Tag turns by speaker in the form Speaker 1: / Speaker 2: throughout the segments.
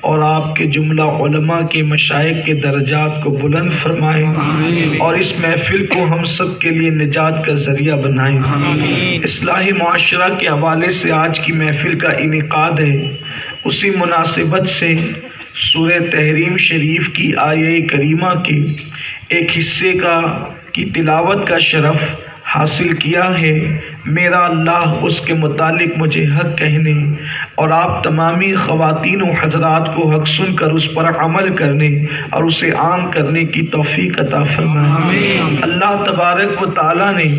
Speaker 1: اور آپ کے جملہ علماء کے مشائخ کے درجات کو بلند فرمائے اور اس محفل کو ہم سب کے لیے نجات کا ذریعہ بنائے۔ اصلاح معاشرہ کے حوالے سے آج کی محفل کا انعقاد ہے، اسی مناسبت سے سورہ تحریم شریف کی آیہ کریمہ کے ایک حصے کی تلاوت کا شرف حاصل کیا ہے۔ میرا اللہ اس کے متعلق مجھے حق کہنے اور آپ تمامی خواتین و حضرات کو حق سن کر اس پر عمل کرنے اور اسے عام کرنے کی توفیق عطا فرمائے۔ اللہ تبارک و تعالیٰ نے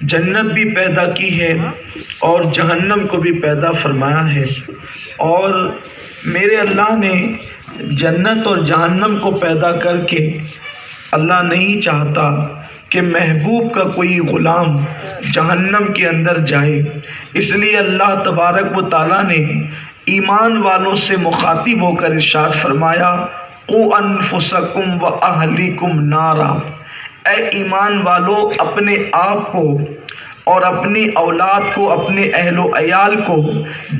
Speaker 1: جنت بھی پیدا کی ہے اور جہنم کو بھی پیدا فرمایا ہے، اور میرے اللہ نے جنت اور جہنم کو پیدا کر کے اللہ نہیں چاہتا کہ محبوب کا کوئی غلام جہنم کے اندر جائے، اس لیے اللہ تبارک و تعالیٰ نے ایمان والوں سے مخاطب ہو کر ارشاد فرمایا، قُوا أَنفُسَكُمْ وَأَهْلِكُمْ نَارًا، اے ایمان والو اپنے آپ کو اور اپنی اولاد کو، اپنے اہل و عیال کو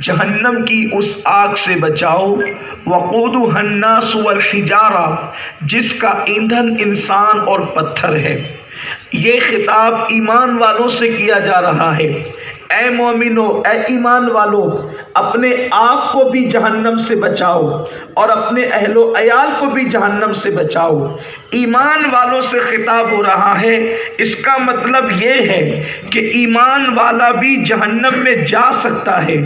Speaker 1: جہنم کی اس آگ سے بچاؤ، وقودها الناس والحجارہ، جس کا ایندھن انسان اور پتھر ہے۔ یہ خطاب ایمان والوں سے کیا جا رہا ہے۔ اے مومنو، اے ایمان والو، اپنے آپ کو بھی جہنم سے بچاؤ اور اپنے اہل و عیال کو بھی جہنم سے بچاؤ۔ ایمان والوں سے خطاب ہو رہا ہے، اس کا مطلب یہ ہے کہ ایمان والا بھی جہنم میں جا سکتا ہے،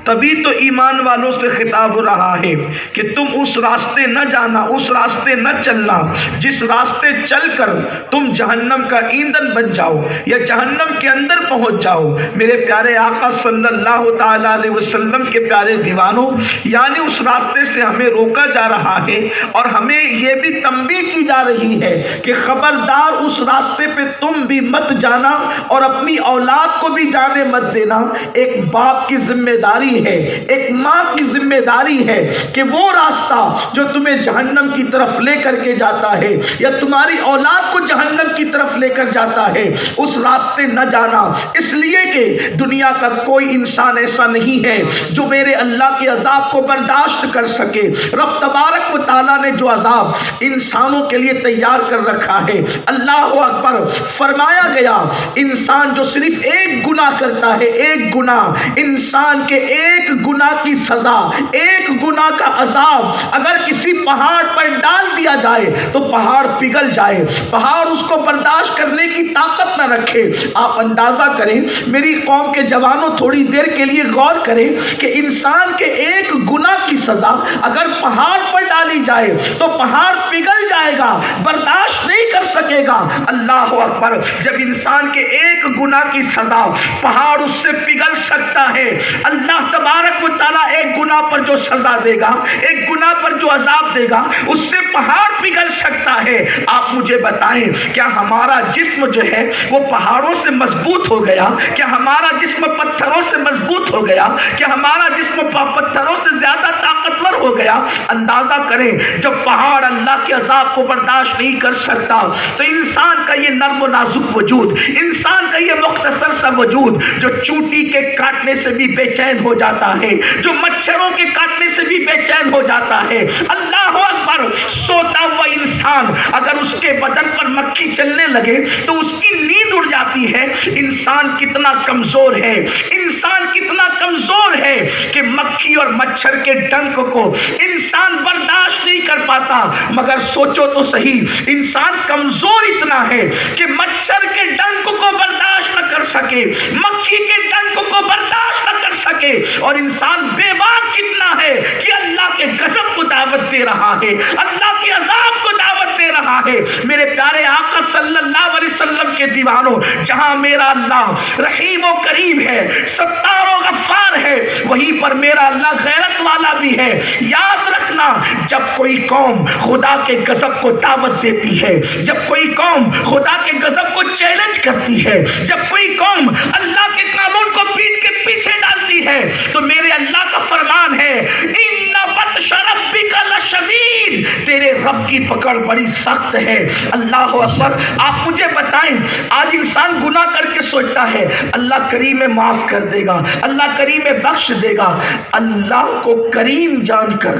Speaker 1: تبھی تو ایمان والوں سے خطاب ہو رہا ہے کہ تم اس راستے نہ جانا، اس راستے نہ چلنا جس راستے چل کر تم جہنم کا ایندھن بن جاؤ یا جہنم کے اندر پہنچ جاؤ۔ میرے پیارے آقا صلی اللہ تعالیٰ علیہ وسلم کے پیارے دیوانوں، یعنی اس راستے سے ہمیں روکا جا رہا ہے اور ہمیں یہ بھی تنبیہ کی جا رہی ہے کہ خبردار اس راستے پہ تم بھی مت جانا اور اپنی اولاد کو بھی جانے مت دینا۔ ایک باپ کی ذمہ داری ہے، ایک ماں کی ذمہ داری ہے کہ وہ راستہ جو تمہیں جہنم کی طرف لے کر کے جاتا ہے یا تمہاری اولاد کو جہنم کی طرف لے کر جاتا ہے، اس راستے نہ جانا، اس لیے کہ دنیا کا کوئی انسان ایسا نہیں ہے جو میرے اللہ کے عذاب کو برداشت کر سکے۔ رب تبارک و تعالیٰ نے جو عذاب انسانوں کے لیے تیار کر رکھا ہے، اللہ اکبر، فرمایا گیا انسان جو صرف ایک گناہ کرتا ہے، ایک گناہ، انسان کے ایک گناہ کی سزا، ایک گناہ کا عذاب اگر کسی پہاڑ پر ڈال دیا جائے تو پہاڑ پگھل جائے، پہاڑ اس کو برداشت کرنے کی طاقت نہ رکھے۔ آپ اندازہ کریں، میری قوم کے جوانوں، تھوڑی دیر کے لیے غور کریں کہ انسان کے ایک گناہ کی سزا اگر پہاڑ پر ڈالی جائے تو پہاڑ پگھل جائے گا، برداشت نہیں کر سکے گا۔ اللہ اکبر، جب انسان کے ایک گناہ کی سزا پہاڑ اس سے پگھل سکتا ہے، اللہ تبارک و تعالیٰ ایک گناہ پر جو سزا دے گا، ایک گناہ پر جو عذاب دے گا، اس سے پہاڑ پگھل سکتا ہے۔ آپ مجھے بتائیں، کیا ہمارا جسم جو ہے وہ پہاڑوں سے مضبوط ہو گیا؟ کیا ہمارا جسم پتھروں سے مضبوط ہو گیا؟ کیا ہمارا جسم پتھروں سے زیادہ طاقتور ہو گیا؟ اندازہ کریں، جب پہاڑ اللہ کے عذاب کو برداشت نہیں کر سکتا تو انسان کا یہ نرم و نازک وجود، انسان کا یہ مختصر سا وجود جو چونٹی کے کاٹنے سے بھی بے چین ہو جاتا ہے، جو مچھروں کے کاٹنے سے بھی بے چین ہو جاتا ہے، اللہ اکبر، سوتا ہوا انسان اگر اس کے بدن پر مکھی چلنے لگے تو اس کی نیند اڑ جاتی ہے۔ انسان کتنا کمزور ہے، انسان کتنا کمزور ہے کہ مکھی اور مچھر کے ڈنک کو انسان برداشت نہیں کر پاتا۔ مگر سوچو تو صحیح، انسان کمزور اتنا ہے کہ مچھر کے ڈنک کو برداشت نہ کر سکے، مکھی کے ڈنک کو برداشت نہ کر سکے، اور انسان بے باک کتنا ہے کہ اللہ کے غضب کو دعوت دے رہا ہے، اللہ کے عذاب کو دعوت دے رہا ہے۔ میرے پیارے آقا صلی اللہ علیہ وسلم کے دیوانوں، جہاں میرا اللہ رحیم و کریم ہے، ستار و غفار ہے، وہیں پر میرا اللہ غیرت والا بھی ہے۔ یاد رکھنا، جب کوئی قوم خدا کے غضب کو دعوت دیتی ہے، جب کوئی قوم خدا کے غضب کو چیلنج کرتی ہے، جب کوئی قوم اللہ کے قانون کو پیٹ کے پیچھے ڈالتی ہے، تو میرے اللہ کا فرمان ہے، اِنَّ بَطْشَ رَبِّكَ لَشَدِيدٌ، تیرے رب کی پکڑ بڑی سخت ہے۔ اللہ اکبر، آپ مجھے بتائیں، آج انسان گناہ کر کے سوچتا ہے اللہ کریم ہے، معاف کر دے گا، اللہ کریم ہے، بخش دے گا۔ اللہ کو کریم جان کر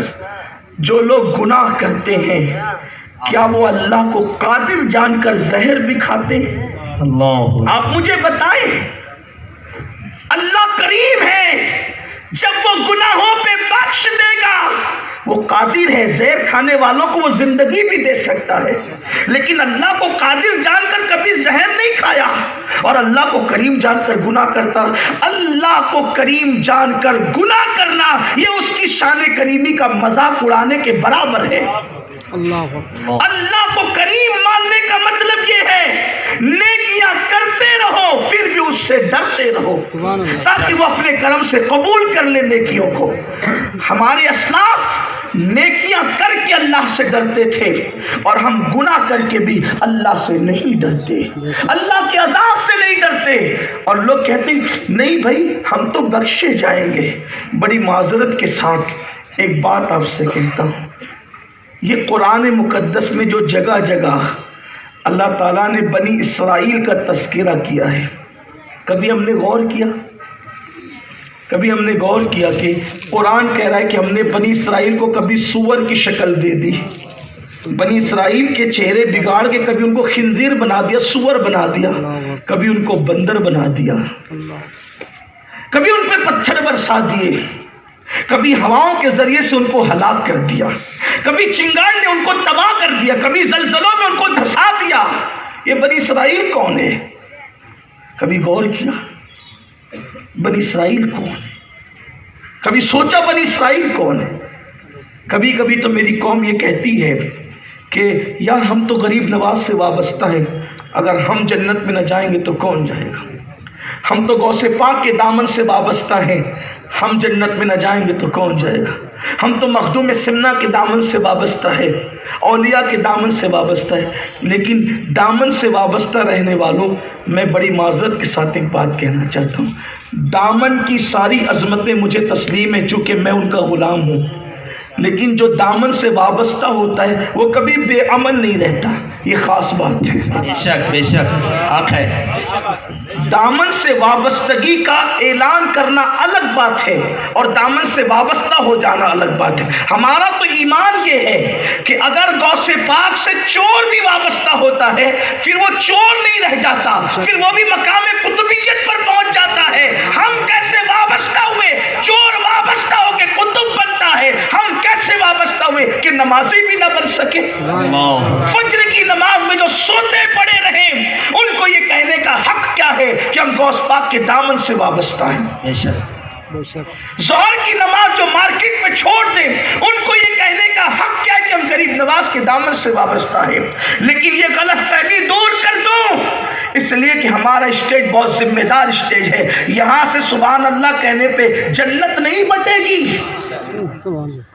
Speaker 1: جو لوگ گناہ کرتے ہیں کیا وہ اللہ کو قادر جان کر زہر بھی کھاتے ہیں؟ آپ مجھے بتائیں، اللہ کریم ہے، جب وہ گناہوں پہ بخش دے گا وہ قادر ہے، زہر کھانے والوں کو وہ زندگی بھی دے سکتا ہے، لیکن اللہ کو قادر جان کر کبھی زہر نہیں کھایا اور اللہ کو کریم جان کر گناہ کرتا۔ اللہ کو کریم جان کر گناہ کرنا یہ اس کی شان کریمی کا مذاق اڑانے کے برابر ہے۔ اللہ کو کریم ماننے کا مطلب یہ ہے نیکیاں کرتے رہو پھر بھی اس سے ڈرتے رہو تاکہ وہ اپنے کرم سے قبول کر لے نیکیوں کو۔ ہمارے اسلاف نیکیاں کر کے اللہ سے ڈرتے تھے اور ہم گناہ کر کے بھی اللہ سے نہیں ڈرتے، اللہ کے عذاب سے نہیں ڈرتے، اور لوگ کہتے ہیں نہیں بھائی ہم تو بخشے جائیں گے۔ بڑی معذرت کے ساتھ ایک بات آپ سے کہتا ہوں، یہ قرآن مقدس میں جو جگہ جگہ اللہ تعالیٰ نے بنی اسرائیل کا تذکرہ کیا ہے، کبھی ہم نے غور کیا؟ کبھی ہم نے غور کیا کہ قرآن کہہ رہا ہے کہ ہم نے بنی اسرائیل کو کبھی سور کی شکل دے دی، بنی اسرائیل کے چہرے بگاڑ کے کبھی ان کو خنزیر بنا دیا، سور بنا دیا، کبھی ان کو بندر بنا دیا، کبھی ان پہ پتھر برسا دیے، کبھی ہواؤں کے ذریعے سے ان کو ہلاک کر دیا، کبھی چنگاڑ نے ان کو تباہ کر دیا، کبھی زلزلوں میں ان کو دھسا دیا۔ یہ بنی اسرائیل کون ہے؟ کبھی غور کیا بنی اسرائیل کون ہے؟ کبھی سوچا بنی اسرائیل کون ہے؟ کبھی کبھی تو میری قوم یہ کہتی ہے کہ یار ہم تو غریب نواز سے وابستہ ہیں، اگر ہم جنت میں نہ جائیں گے تو کون جائے گا؟ ہم تو غوث پاک کے دامن سے وابستہ ہیں، ہم جنت میں نہ جائیں گے تو کون جائے گا؟ ہم تو مخدوم سمنا کے دامن سے وابستہ ہے، اولیاء کے دامن سے وابستہ ہے۔ لیکن دامن سے وابستہ رہنے والوں، میں بڑی معذرت کے ساتھ ایک بات کہنا چاہتا ہوں، دامن کی ساری عظمتیں مجھے تسلیم ہیں چونکہ میں ان کا غلام ہوں، لیکن جو دامن سے وابستہ ہوتا ہے وہ کبھی بے عمل نہیں رہتا، یہ خاص بات ہے۔
Speaker 2: بے شک بے شک حق ہے۔
Speaker 1: دامن سے وابستگی کا اعلان کرنا الگ بات ہے اور دامن سے وابستہ ہو جانا الگ بات ہے۔ ہمارا تو ایمان یہ ہے کہ اگر غوث پاک سے چور بھی وابستہ ہوتا ہے پھر وہ چور نہیں رہ جاتا، پھر وہ بھی مقام قطبیت پر پہنچ جاتا ہے۔ ہم کیسے وابستہ ہوئے؟ چور وابستہ ہو کے قطب بنتا ہے، ہم کیسے وابستہ ہوئے کہ نمازی بھی نہ بن سکے؟ فجر کی نماز میں جو سوتے پڑے رہے ان کو یہ کہنے کا حق کیا ہے کہ ہم غوث پاک کے دامن سے وابستہ ہیں؟ ظہر کی نماز جو مارکیٹ میں چھوڑ دیں ان کو یہ کہنے کا حق کیا ہے کہ ہم غریب نواز کے دامن سے وابستہ ہیں؟ لیکن یہ غلط فہمی دور کر دو، اس لیے کہ ہمارا اسٹیج بہت ذمہ دار اسٹیج ہے، یہاں سے سبحان اللہ کہنے پہ جنت نہیں بٹے گی،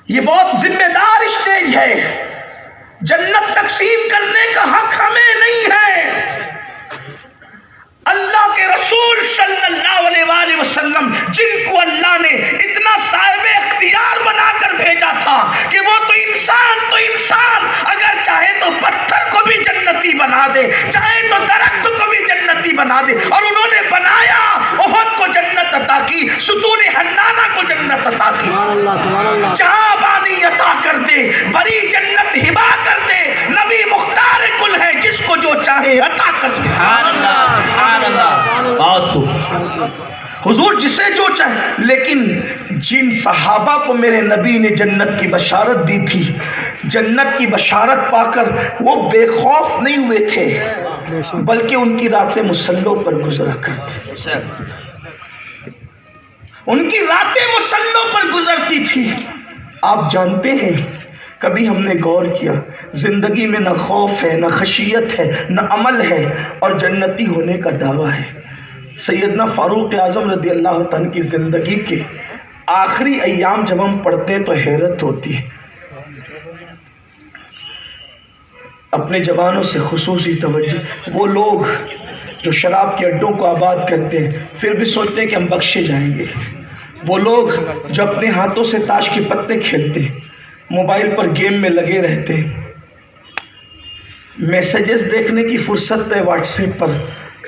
Speaker 1: یہ بہت ذمہ دار اسٹیج ہے، جنت تقسیم کرنے کا حق ہمیں نہیں ہے۔ اللہ کے رسول صلی اللہ علیہ وآلہ وسلم جن کو اللہ نے اتنا صاحب اختیار بنا کر بھیجا تھا کہ وہ تو انسان اگر چاہے تو پتھر کو بھی جنتی بنا دے، چاہے تو درخت کو بھی جنتی بنا دے، اور انہوں نے بنایا، احد کو جنت عطا کی، ستون حنانہ کو جنت عطا کی، جہاں بانی عطا کر دے، بری جنت ہبا کر دے، نبی مختار کل ہے جس کو جو چاہے عطا کر دے۔
Speaker 2: سبحان اللہ سبحان اللہ، بہت خوب
Speaker 1: حضور جسے جو چاہے۔ لیکن جن صحابہ کو میرے نبی نے جنت کی بشارت دی تھی، جنت کی بشارت پا کر وہ بے خوف نہیں ہوئے تھے بلکہ ان کی راتیں مصلوں پر گزرا کرتی، ان کی راتیں مصلوں پر گزرتی تھی۔ آپ جانتے ہیں کبھی ہم نے غور کیا زندگی میں نہ خوف ہے، نہ خشیت ہے، نہ عمل ہے، اور جنتی ہونے کا دعویٰ ہے۔ سیدنا فاروق اعظم رضی اللہ عنہ کی زندگی کے آخری ایام جب ہم پڑھتے تو حیرت ہوتی ہے۔ اپنے جوانوں سے خصوصی توجہ، وہ لوگ جو شراب کے اڈوں کو آباد کرتے ہیں پھر بھی سوچتے ہیں کہ ہم بخشے جائیں گے، وہ لوگ جو اپنے ہاتھوں سے تاش کے پتے کھیلتے ہیں، موبائل پر گیم میں لگے رہتے ہیں، میسیجز دیکھنے کی فرصت ہے واٹس ایپ پر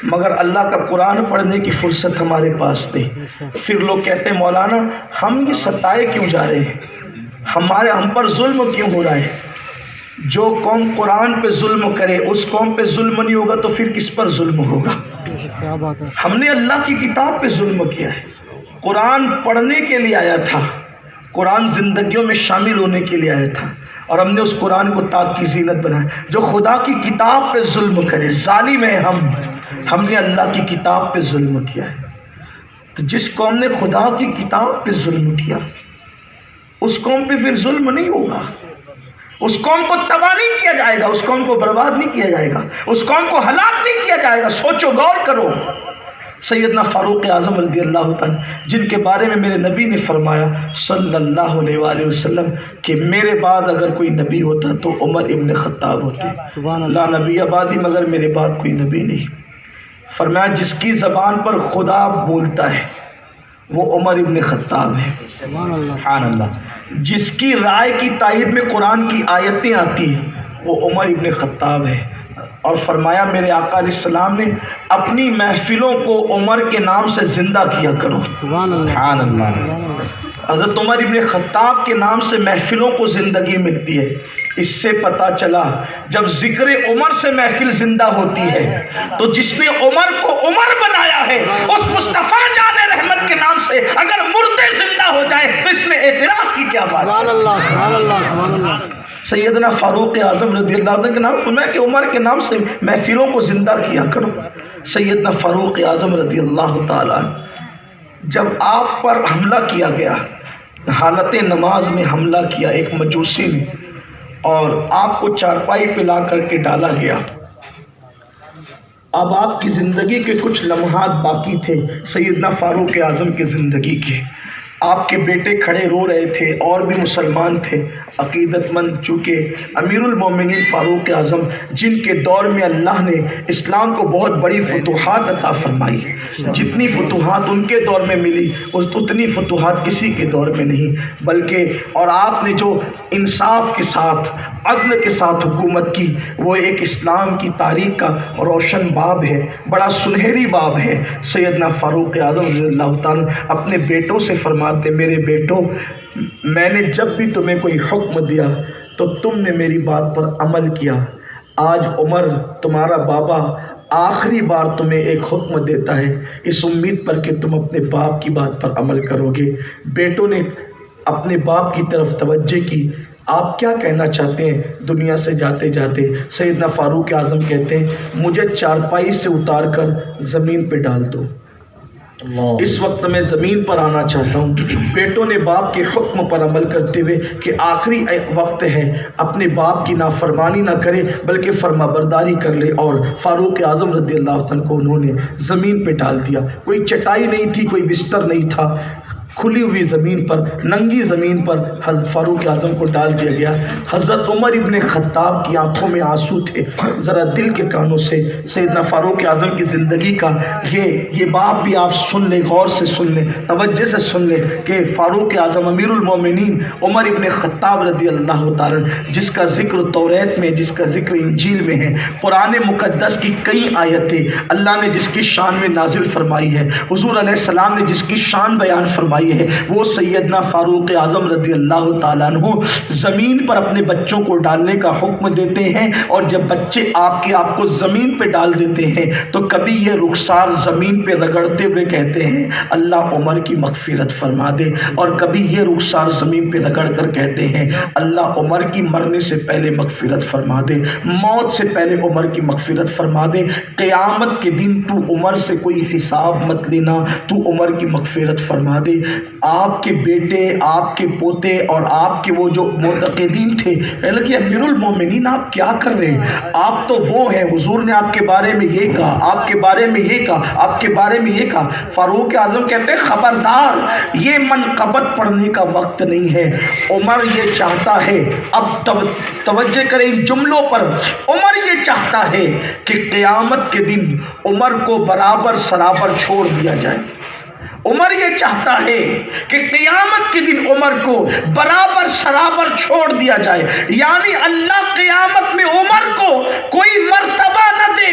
Speaker 1: مگر اللہ کا قرآن پڑھنے کی فرصت ہمارے پاس نہیں۔ پھر لوگ کہتے ہیں مولانا ہم یہ ستائے کیوں جا رہے ہیں؟ ہم پر ظلم کیوں ہو رہا ہے؟ جو قوم قرآن پہ ظلم کرے اس قوم پہ ظلم نہیں ہوگا تو پھر کس پر ظلم ہوگا؟ ہم نے اللہ کی کتاب پہ ظلم کیا ہے۔ قرآن پڑھنے کے لیے آیا تھا، قرآن زندگیوں میں شامل ہونے کے لیے آیا تھا، اور ہم نے اس قرآن کو طاق کی زینت بنایا۔ جو خدا کی کتاب پہ ظلم کرے ظالم ہے ہم نے اللہ کی کتاب پہ ظلم کیا ہے۔ تو جس قوم نے خدا کی کتاب پہ ظلم کیا اس قوم پہ پھر ظلم نہیں ہوگا، اس قوم کو تباہ نہیں کیا جائے گا، اس قوم کو برباد نہیں کیا جائے گا، اس قوم کو ہلاک نہیں کیا جائے گا۔ سوچو، غور کرو۔ سیدنا فاروق اعظم رضی اللہ تعالیٰ جن کے بارے میں میرے نبی نے فرمایا صلی اللہ علیہ وآلہ وسلم کہ میرے بعد اگر کوئی نبی ہوتا تو عمر ابن خطاب ہوتے، لا نبی بعدی، مگر میرے بعد کوئی نبی نہیں۔ فرمایا جس کی زبان پر خدا بولتا ہے وہ عمر ابن خطاب ہے، سبحان اللہ۔ جس کی رائے کی تائید میں قرآن کی آیتیں آتی ہیں وہ عمر ابن خطاب ہے۔ اور فرمایا میرے آقا علیہ السلام نے اپنی محفلوں کو عمر کے نام سے زندہ کیا کرو، سبحان اللہ۔ حضرت عمر ابن خطاب کے نام سے محفلوں کو زندگی ملتی ہے۔ اس سے پتہ چلا جب ذکر عمر سے محفل زندہ ہوتی ہے تو جس نے عمر کو عمر بنایا ہے اس مصطفیٰ جان رحمت کے نام سے اگر مردے زندہ ہو جائے تو اس میں اعتراض کی کیا بات ہے؟ سبحان اللہ، سبحان اللہ، سبحان اللہ۔ سیدنا فاروق اعظم رضی اللہ عنہ کے نام فرمایا کہ عمر کے نام سے محفلوں کو زندہ کیا کرو۔ سیدنا فاروق اعظم رضی اللہ تعالیٰ جب آپ پر حملہ کیا گیا، حالت نماز میں حملہ کیا ایک مجوسی نے، اور آپ کو چارپائی پہ لا کر کے ڈالا گیا۔ اب آپ کی زندگی کے کچھ لمحات باقی تھے، سیدنا فاروق اعظم کی زندگی کے۔ آپ کے بیٹے کھڑے رو رہے تھے، اور بھی مسلمان تھے عقیدت مند، چونکہ امیر المومنین فاروق اعظم جن کے دور میں اللہ نے اسلام کو بہت بڑی فتوحات عطا فرمائی، جتنی فتوحات ان کے دور میں ملی اتنی فتوحات کسی کے دور میں نہیں، بلکہ اور آپ نے جو انصاف کے ساتھ عدل کے ساتھ حکومت کی وہ ایک اسلام کی تاریخ کا روشن باب ہے، بڑا سنہری باب ہے۔ سیدنا فاروق اعظم رضی اللہ تعالیٰ اپنے بیٹوں سے فرماتے میرے بیٹو، میں نے جب بھی تمہیں کوئی حکم دیا تو تم نے میری بات پر عمل کیا۔ آج عمر تمہارا بابا آخری بار تمہیں ایک حکم دیتا ہے اس امید پر کہ تم اپنے باپ کی بات پر عمل کرو گے۔ بیٹوں نے اپنے باپ کی طرف توجہ کی، آپ کیا کہنا چاہتے ہیں دنیا سے جاتے جاتے؟ سیدنا فاروق اعظم کہتے ہیں مجھے چارپائی سے اتار کر زمین پہ ڈال دو، اس وقت میں زمین پر آنا چاہتا ہوں۔ بیٹوں نے باپ کے حکم پر عمل کرتے ہوئے کہ آخری وقت ہے اپنے باپ کی نافرمانی نہ کرے بلکہ فرما برداری کر لے، اور فاروق اعظم رضی اللہ عنہ کو انہوں نے زمین پہ ڈال دیا۔ کوئی چٹائی نہیں تھی، کوئی بستر نہیں تھا، کھلی ہوئی زمین پر، ننگی زمین پر حضرت فاروق اعظم کو ڈال دیا گیا۔ حضرت عمر ابن خطاب کی آنکھوں میں آنسو تھے۔ ذرا دل کے کانوں سے سیدنا فاروق اعظم کی زندگی کا یہ باب بھی آپ سن لیں، غور سے سن لیں، توجہ سے سن لیں کہ فاروق اعظم امیر المومنین عمر ابن خطاب رضی اللہ تعالیٰ جس کا ذکر توریت میں، جس کا ذکر انجیل میں ہے، قرآن مقدس کی کئی آیتیں اللہ نے جس کی شان میں نازل فرمائی ہے، حضور علیہ السلام نے جس کی شان بیان فرمائی ہے، وہ سیدنا فاروق اعظم رضی اللہ تعالیٰ عنہ زمین پر اپنے بچوں کو ڈالنے کا حکم دیتے ہیں، اور جب بچے آپ کو زمین پہ ڈال دیتے ہیں تو کبھی یہ رخسار زمین پہ رگڑتے ہوئے کہتے ہیں اللہ عمر کی مغفرت فرما دے، اور کبھی یہ رخسار زمین پہ رگڑ کر کہتے ہیں اللہ عمر کی مرنے سے پہلے مغفرت فرما دے، موت سے پہلے عمر کی مغفرت فرما دے، قیامت کے دن تو عمر سے کوئی حساب مت لینا، تو عمر کی مغفرت فرما دے۔ آپ کے بیٹے، آپ کے پوتے اور آپ کے وہ جو معتقدین تھے کہنے لگے امیر المومنین آپ کیا کر رہے ہیں، آپ تو وہ ہیں، حضور نے آپ کے بارے میں یہ کہا، آپ کے بارے میں یہ کہا، آپ کے بارے میں یہ کہا۔ فاروق اعظم کہتے ہیں خبردار، یہ منقبت پڑھنے کا وقت نہیں ہے، عمر یہ چاہتا ہے، اب توجہ کریں ان جملوں پر، عمر یہ چاہتا ہے کہ قیامت کے دن عمر کو برابر سرابر چھوڑ دیا جائے۔ عمر یہ چاہتا ہے کہ قیامت کے دن عمر کو برابر سرابر چھوڑ دیا جائے، یعنی اللہ قیامت میں عمر کو کوئی مرتبہ نہ دے،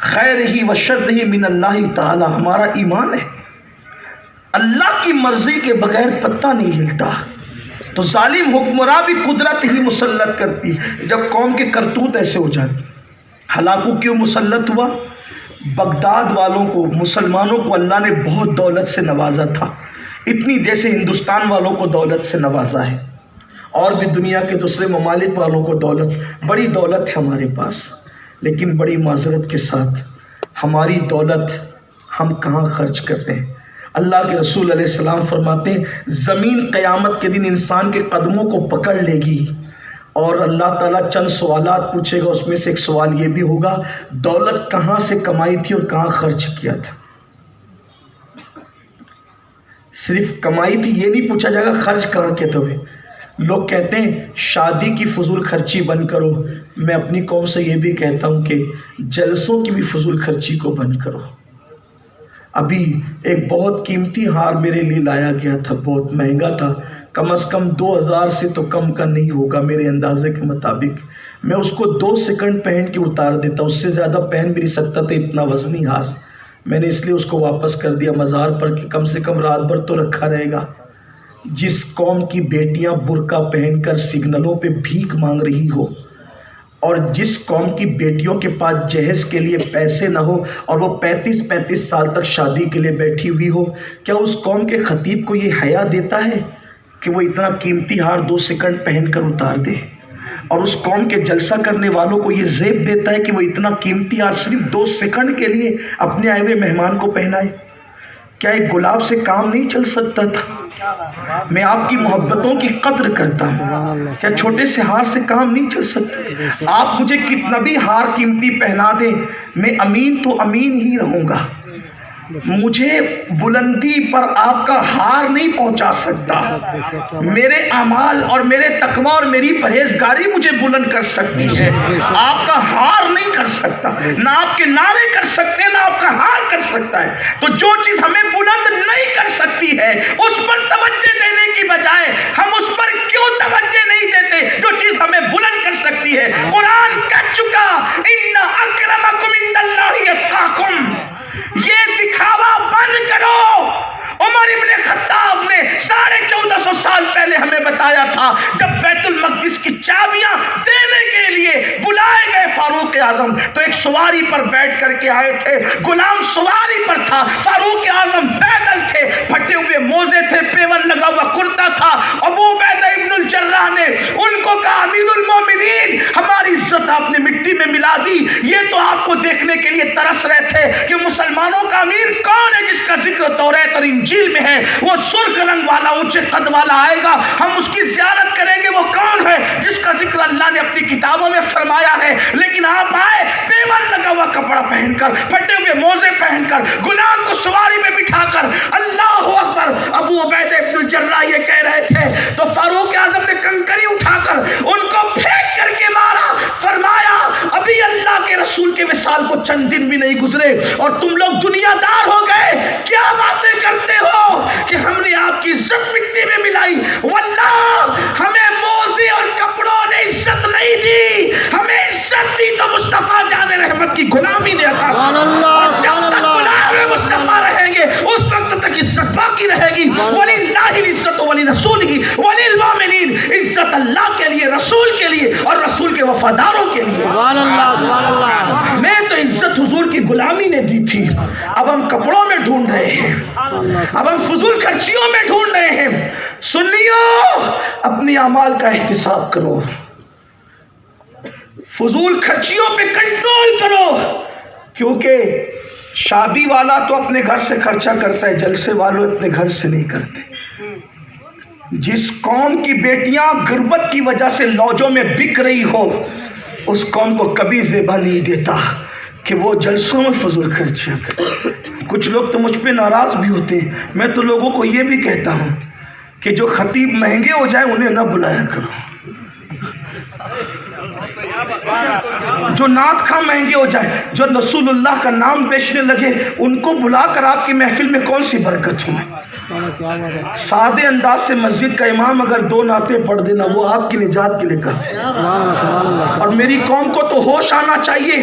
Speaker 1: خیرہ و شرہ من اللہ تعالی، ہمارا ایمان ہے اللہ کی مرضی کے بغیر پتہ نہیں ہلتا۔ تو ظالم حکمراں بھی قدرت ہی مسلط کرتی جب قوم کے کرتوت ایسے ہو جاتی۔ ہلاکو کیوں مسلط ہوا؟ بغداد والوں کو، مسلمانوں کو اللہ نے بہت دولت سے نوازا تھا، اتنی جیسے ہندوستان والوں کو دولت سے نوازا ہے، اور بھی دنیا کے دوسرے ممالک والوں کو بڑی دولت ہے ہمارے پاس، لیکن بڑی معذرت کے ساتھ ہماری دولت ہم کہاں خرچ کر رہے ہیں؟ اللہ کے رسول علیہ السلام فرماتے ہیں زمین قیامت کے دن انسان کے قدموں کو پکڑ لے گی، اور اللہ تعالیٰ چند سوالات پوچھے گا، اس میں سے ایک سوال یہ بھی ہوگا دولت کہاں سے کمائی تھی اور کہاں خرچ کیا تھا۔ صرف کمائی تھی یہ نہیں پوچھا جائے گا خرچ کہاں کیا تھا۔ لوگ کہتے ہیں شادی کی فضول خرچی بند کرو، میں اپنی قوم سے یہ بھی کہتا ہوں کہ جلسوں کی بھی فضول خرچی کو بند کرو۔ ابھی ایک بہت قیمتی ہار میرے لیے لایا گیا تھا، بہت مہنگا تھا، کم از کم 2000 سے تو کم کا نہیں ہوگا میرے اندازے کے مطابق۔ میں اس کو 2 سیکنڈ پہن کے اتار دیتا، اس سے زیادہ پہن بھی نہیں سکتا تھا، اتنا وزنی ہار۔ میں نے اس لیے اس کو واپس کر دیا مزار پر کہ کم سے کم رات بھر تو رکھا رہے گا۔ جس قوم کی بیٹیاں برقع پہن کر سگنلوں پہ بھیک مانگ رہی ہو، اور جس قوم کی بیٹیوں کے پاس جہیز کے لیے پیسے نہ ہو اور وہ 35 سال تک شادی کے لیے بیٹھی ہوئی ہو، کیا اس قوم کے خطیب کو یہ حیا دیتا ہے کہ وہ اتنا قیمتی ہار 2 سیکنڈ پہن کر اتار دے؟ اور اس قوم کے جلسہ کرنے والوں کو یہ زیب دیتا ہے کہ وہ اتنا قیمتی ہار صرف 2 سیکنڈ کے لیے اپنے آئے ہوئے مہمان کو پہنائے؟ کیا ایک گلاب سے کام نہیں چل سکتا تھا؟ میں آپ کی محبتوں کی قدر کرتا ہوں، کیا چھوٹے سے ہار سے کام نہیں چل سکتا؟ آپ مجھے کتنا بھی ہار قیمتی پہنا دیں، میں امین تو امین ہی رہوں گا، مجھے بلندی پر آپ کا ہار نہیں پہنچا سکتا۔ میرے اعمال اور میرے تقوی اور میری پرہیزگاری مجھے بلند کر سکتی ہے، آپ کا ہار نہیں کر سکتا، نہ آپ کے نعرے کر سکتے نہ آپ کا ہار کر سکتا ہے۔ تو جو چیز ہمیں بلند نہیں کر سکتی ہے اس پر توجہ دینے کی بجائے ہم اس پر کیوں توجہ نہیں دیتے جو چیز ہمیں بلند کر سکتی ہے؟ قرآن کہہ چکا ان اکرمکم عند اللہ اتقاکم، یہ دکھاوا بند کرو۔ عمر ابن خطاب نے 1450 سال پہلے ہمیں بتایا تھا، جب بیت المقدس کی چابیاں دینے کے لیے بلائے گئے فاروق اعظم تو ایک سواری پر بیٹھ کر کے آئے تھے، غلام سواری پر تھا، فاروق اعظم پیدل تھے، پھٹے ہوئے موزے تھے، پیون لگا ہوا کرتا تھا۔ ابو عبیدہ ابن الجراح نے ان کو کہا امیر المومنین ہماری عزت آپ نے مٹی میں ملا دی، یہ تو آپ کو دیکھنے کے لیے ترس رہے تھے کہ مسلمانوں کا امیر کون ہے جس کا ذکر توریت اور انجیل میں ہے، وہ سرخ رنگ والا اونچے قد والا آئے گا، ہم اس کی زیارت کریں گے، وہ کون ہے جس کا ذکر اللہ نے اپنی کتابوں میں فرمایا ہے۔ لیکن آپ آئے پیون لگا ہوا کپڑا پہن کر، پھٹے ہوئے موزے پہن کر، غلام کو سواری میں بٹھا کر، اللہ اکبر۔ ابو عبیدہ ابن الجراح یہ کہہ رہے تھے تو فاروق اعظم نے کنکری اٹھا کر ان کو پھینک کر کے مارا، فرمایا ابھی اللہ کے رسول کے وصال کو چند دن بھی نہیں گزرے اور تم لوگ دنیا دار ہو گئے، کیا باتیں کرتے ہو کہ ہم نے آپ کی عزت مٹی میں ملائی؟ واللہ ہمیں موزے اور کپڑوں نے عزت نہیں دی، ہمیں عزت دی تو مصطفیٰ جان رحمت کی غلامی نے عطا کی، اور جب تک غلام مصطفیٰ رہیں گے اس وقت تک عزت باقی رہے گی۔ وللہ العزت ولرسولہ وللمؤمنین، عزت اللہ کے لیے، رسول کے لیے اور رسول کے وفاداروں کے لیے۔
Speaker 3: سبحان اللہ سبحان اللہ۔
Speaker 1: میں تو عزت حضور کی غلامی نے دی تھی، اب ہم کپڑوں میں ڈھونڈ رہے ہیں، اب ہم فضول خرچیوں میں ڈھونڈ رہے ہیں۔ سنیو اپنی اعمال کا احتساب کرو، فضول خرچیوں پہ کنٹرول کرو، کیونکہ شادی والا تو اپنے گھر سے خرچہ کرتا ہے، جلسے والوں اپنے گھر سے نہیں کرتے۔ جس قوم کی بیٹیاں غربت کی وجہ سے لوجوں میں بک رہی ہو اس قوم کو کبھی زیبا نہیں دیتا کہ وہ جلسوں میں فضول خرچیاں کرے۔ کچھ لوگ تو مجھ پہ ناراض بھی ہوتے ہیں، میں تو لوگوں کو یہ بھی کہتا ہوں کہ جو خطیب مہنگے ہو جائے انہیں نہ بلایا کرو، جو نعت خواں مہنگے ہو جائے، جو رسول اللہ کا نام بیچنے لگے ان کو بلا کر آپ کی محفل میں کون سی برکت ہو؟ سادے انداز سے مسجد کا امام اگر 2 نعتیں پڑھ دینا وہ آپ کی نجات کے لیے کافی ہے۔ اور میری قوم کو تو ہوش آنا چاہیے،